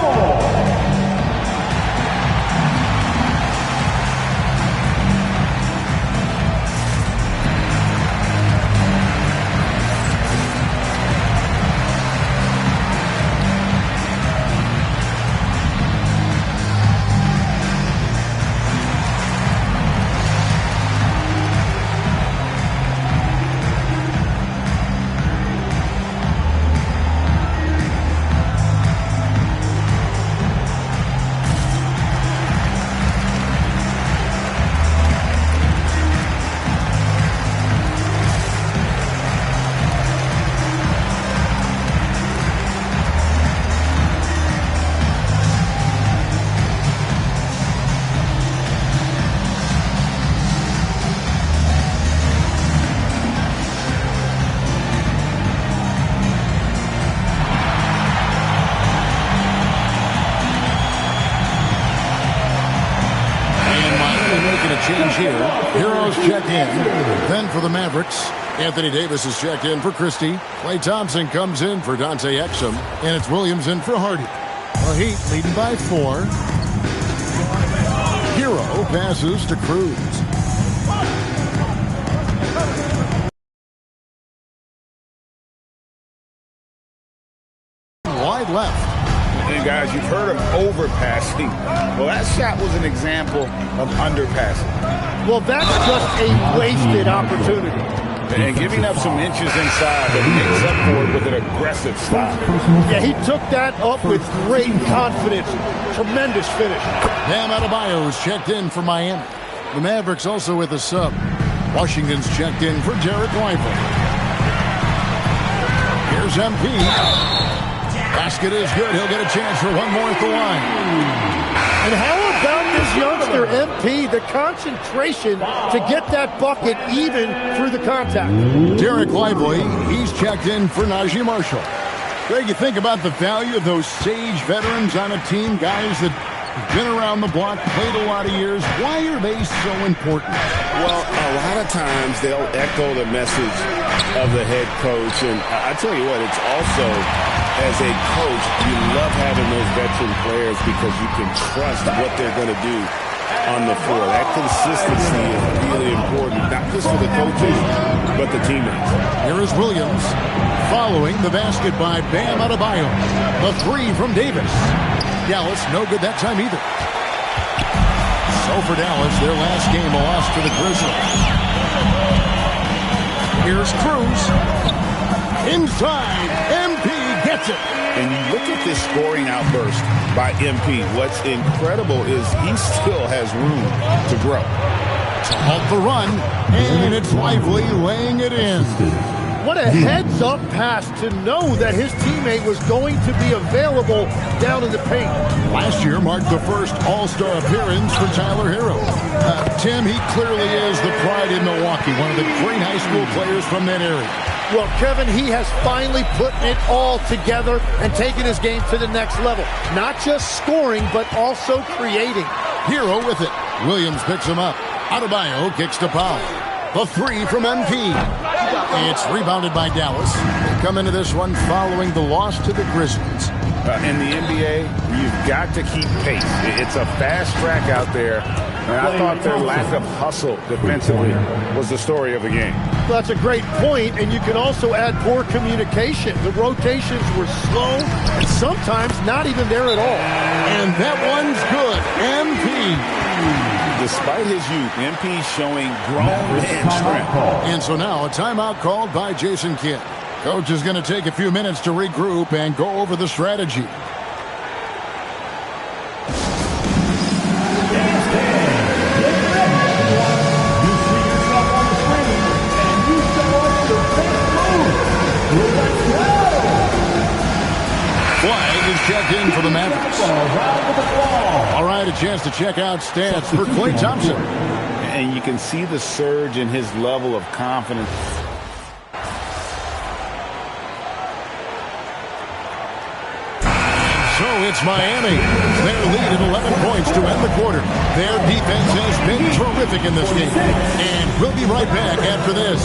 Change here. Heroes check in. Then for the Mavericks, Anthony Davis is checked in for Christie. Klay Thompson comes in for Dante Exum. And it's Williams in for Hardy. The Heat leading by 4. Hero passes to Cruz. Wide left. And guys, you've heard of overpassing. Well, that shot was an example of underpassing. Well, that's just a wasted opportunity. And giving up some inches inside, but makes up for it with an aggressive style. Yeah, he took that up with great confidence. Tremendous finish. Bam Adebayo is checked in for Miami. The Mavericks also with a sub. Washington's checked in for Dereck Lively. Here's MP. Basket is good. He'll get a chance for one more at the line. And how about this youngster, MP, the concentration to get that bucket even through the contact? Dereck Lively, he's checked in for Najee Marshall. Greg, you think about the value of those sage veterans on a team, guys that have been around the block, played a lot of years. Why are they so important? Well, a lot of times they'll echo the message of the head coach. And I tell you what, it's also, as a coach, you love having those veteran players because you can trust what they're going to do on the floor. That consistency is really important, not just for the coaches, but the teammates. Here is Williams following the basket by Bam Adebayo. The 3 from Davis. Dallas, no good that time either. So for Dallas, their last game, a loss to the Grizzlies. Here's Cruz. Inside, MP gets it. And you look at this scoring outburst by MP. What's incredible is he still has room to grow. To halt the run, and it's Lively laying it in. What a heads-up pass to know that his teammate was going to be available down in the paint. Last year marked the first All-Star appearance for Tyler Hero. Tim, he clearly is the pride in Milwaukee, one of the great high school players from that area. Well, Kevin, he has finally put it all together and taken his game to the next level. Not just scoring, but also creating. Hero with it. Williams picks him up. Adebayo kicks to Powell. The 3 from MP. It's rebounded by Dallas. They come into this one following the loss to the Grizzlies. In the NBA, you've got to keep pace. It's a fast track out there. And I thought their lack of hustle defensively was the story of the game. Well, that's a great point, and you can also add poor communication. The rotations were slow and sometimes not even there at all. And that one's good. MP. Despite his youth, MP showing grown man strength. And so now a timeout called by Jason Kidd. Coach is going to take a few minutes to regroup and go over the strategy. Flag is checked in for the Mavericks. All right. side, a chance to check out stats for Klay Thompson. And you can see the surge in his level of confidence. So it's Miami. Their lead at 11 points to end the quarter. Their defense has been terrific in this game. And we'll be right back after this.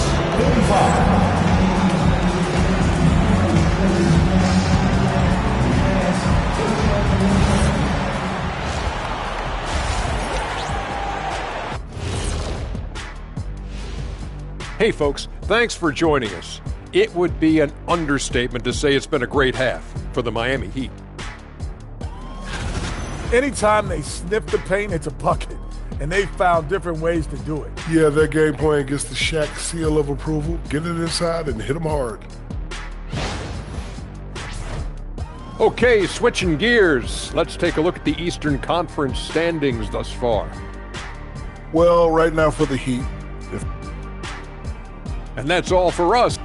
Hey folks, thanks for joining us. It would be an understatement to say it's been a great half for the Miami Heat. Anytime they sniff the paint, it's a bucket. And they found different ways to do it. Yeah, their game plan gets the Shaq seal of approval. Get it inside and hit them hard. Okay, switching gears. Let's take a look at the Eastern Conference standings thus far. Well, right now for the Heat. And that's all for us.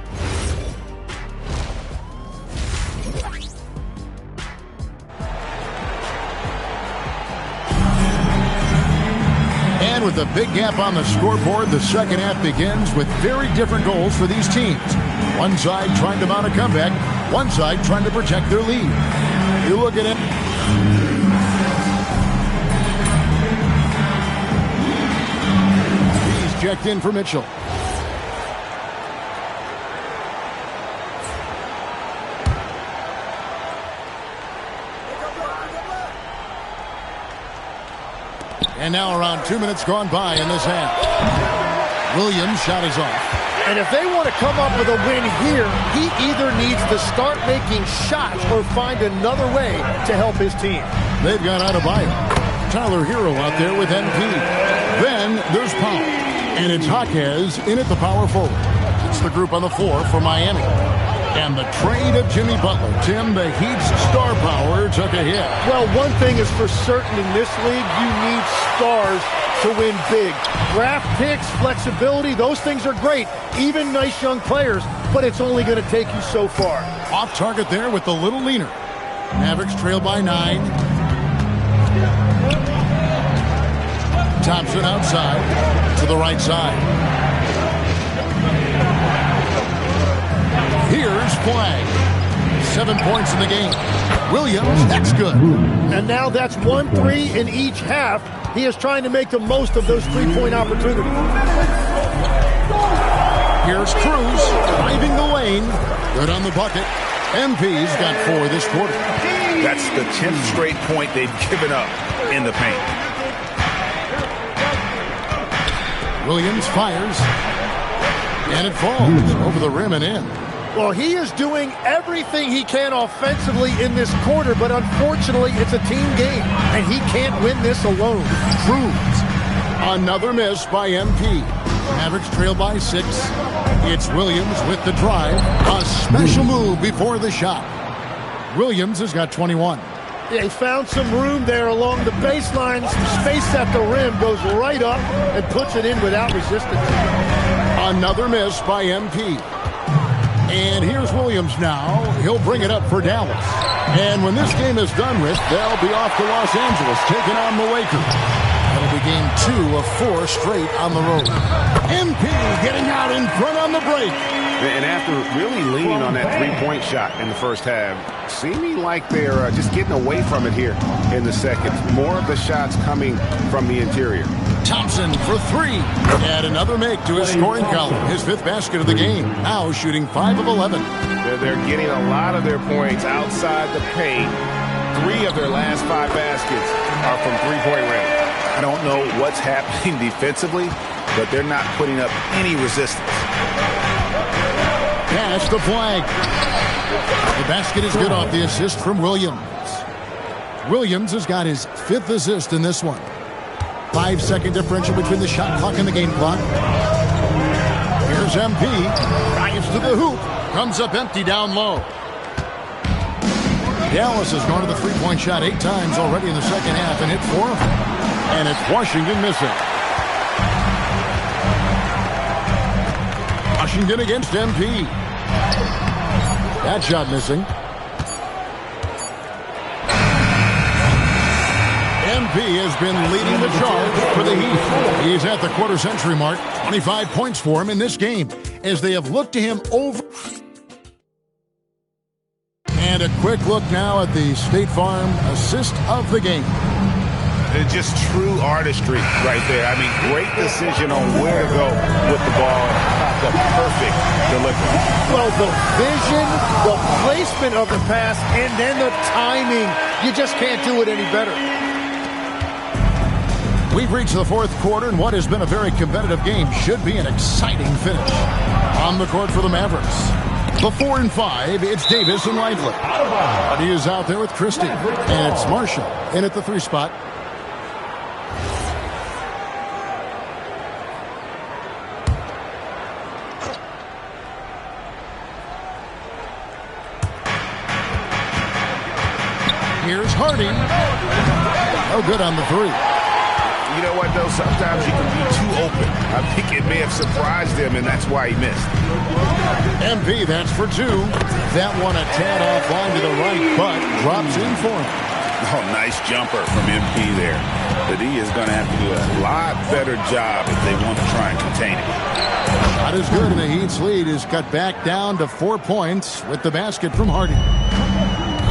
And with a big gap on the scoreboard, the second half begins with very different goals for these teams. One side trying to mount a comeback, one side trying to protect their lead. You look at it. He's checked in for Mitchell. And now around 2 minutes gone by in this half. Williams' shot is off. And if they want to come up with a win here, he either needs to start making shots or find another way to help his team. They've got Adebayo. Tyler Hero out there with MP. Then there's Powell. And it's Jaquez in at the power forward. It's the group on the floor for Miami. And the trade of Jimmy Butler. Tim, the Heat's star power took a hit. Well, one thing is for certain in this league, you need stars to win big. Draft picks, flexibility, those things are great. Even nice young players, but it's only going to take you so far. Off target there with the little leaner. Mavericks trail by 9. Thompson outside to the right side. Here's Flag. 7 points in the game. Williams, that's good. And now that's 1-3 in each half. He is trying to make the most of those three-point opportunities. Here's Cruz driving the lane. Good on the bucket. MP's got 4 this quarter. That's the 10th straight point they've given up in the paint. Williams fires. And it falls over the rim and in. Well, he is doing everything he can offensively in this quarter, but unfortunately, it's a team game, and he can't win this alone. Cruz. Another miss by MP. Mavericks trail by 6. It's Williams with the drive. A special move before the shot. Williams has got 21. Yeah, he found some room there along the baseline. Some space at the rim, goes right up and puts it in without resistance. Another miss by MP. And here's Williams now. He'll bring it up for Dallas. And when this game is done with, they'll be off to Los Angeles, taking on the Lakers. That'll be game 2 of 4 straight on the road. MP getting out in front on the break. And after really leaning on that three-point shot in the first half, seeming like they're just getting away from it here in the second. More of the shots coming from the interior. Thompson for 3. Add another make to his scoring column. His 5th basket of the game. Now shooting 5 of 11. They're getting a lot of their points outside the paint. 3 of their last 5 baskets are from three-point range. I don't know what's happening defensively, but they're not putting up any resistance. Pass the Flag. The basket is good off the assist from Williams. Williams has got his 5th assist in this one. 5-second differential between the shot clock and the game clock. Here's MP. Drives to the hoop. Comes up empty down low. Dallas has gone to the three-point shot 8 times already in the second half and hit 4 of them. And it's Washington missing. Washington against MP. That shot missing. MP has been leading the charge for the Heat. He's at the quarter-century mark. 25 points for him in this game as they have looked to him over. And a quick look now at the State Farm assist of the game. It's just true artistry right there. I mean, great decision on where to go with the ball. The perfect delivery. Well, the vision, the placement of the pass, and then the timing. You just can't do it any better. We've reached the fourth quarter, and what has been a very competitive game should be an exciting finish. On the court for the Mavericks. The 4 and 5, it's Davis and Lively. But he is out there with Christie. And it's Marshall in at the 3 spot. Here's Hardy. Oh, good on the 3. You know what, though? Sometimes you can be too open. I think it may have surprised him, and that's why he missed. MP, that's for 2. That one a tad offline to the right, but drops in for him. Oh, nice jumper from MP there. The D is going to have to do a lot better job if they want to try and contain it. Not as good, and the Heat's lead is cut back down to 4 points with the basket from Hardy.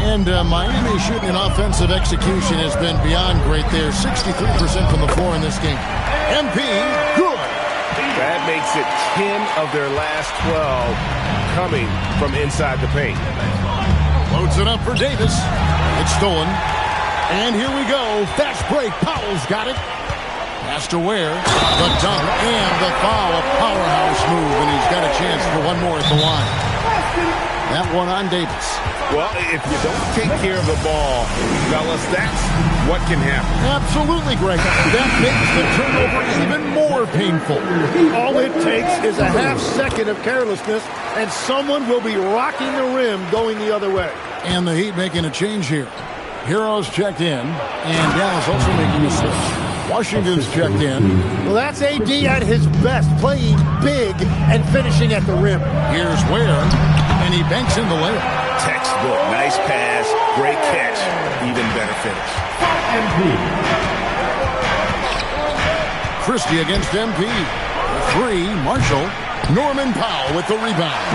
And Miami shooting an offensive execution has been beyond great there. 63% from the floor in this game. MP, good. That makes it 10 of their last 12 coming from inside the paint. Loads it up for Davis. It's stolen. And here we go. Fast break. Powell's got it. Pass to Ware. The dunk and the foul. A powerhouse move, and he's got a chance for one more at the line. That one on Davis. Well, if you don't take care of the ball, fellas, that's what can happen. Absolutely, Greg. That makes the turnover even more painful. All it takes is a half second of carelessness, and someone will be rocking the rim going the other way. And the Heat making a change here. Heroes checked in, and Dallas also making a switch. Washington's checked in. Well, that's AD at his best, playing big and finishing at the rim. Here's Ware, and he banks in the layup. Textbook, nice pass, great catch, even better finish. Christie against MP. The 3, Marshall. Norman Powell with the rebound.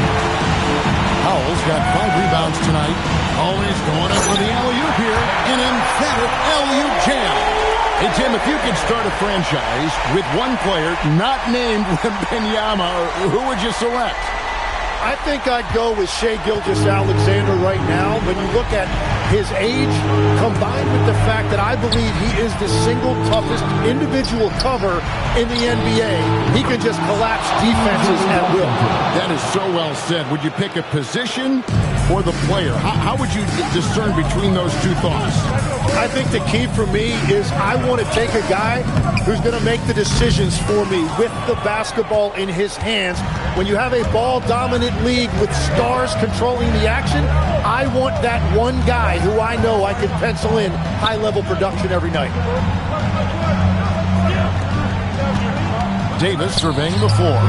Powell's got 5 rebounds tonight. Always going up for the alley-oop here. An emphatic alley-oop jam. Hey, Tim, if you could start a franchise with one player not named Wembanyama, who would you select? I think I'd go with Shai Gilgeous-Alexander right now. When you look at his age, combined with the fact that I believe he is the single toughest individual cover in the NBA, he can just collapse defenses at will. That is so well said. Would you pick a position or the player? How would you discern between those two thoughts? I think the key for me is I want to take a guy who's going to make the decisions for me with the basketball in his hands. When you have a ball-dominant league with stars controlling the action, I want that one guy who I know I can pencil in high-level production every night. Davis surveying the floor.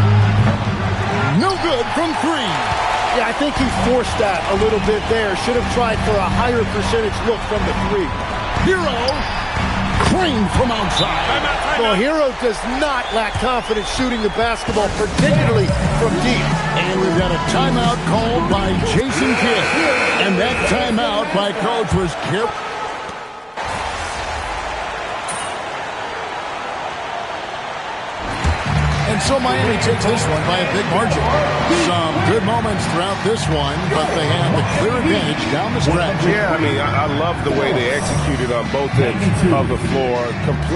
No good from 3. Yeah, I think he forced that a little bit there. Should have tried for a higher percentage look from the 3. Hero, trained from outside. Well, Hero does not lack confidence shooting the basketball, particularly from deep. And we've got a timeout called by Jason Kidd. And that timeout by coach was careful. And so Miami takes this one by a big margin. Some good moments throughout this one, but they have the clear advantage down the stretch. Yeah, I mean, I love the way they executed on both ends of the floor. Complete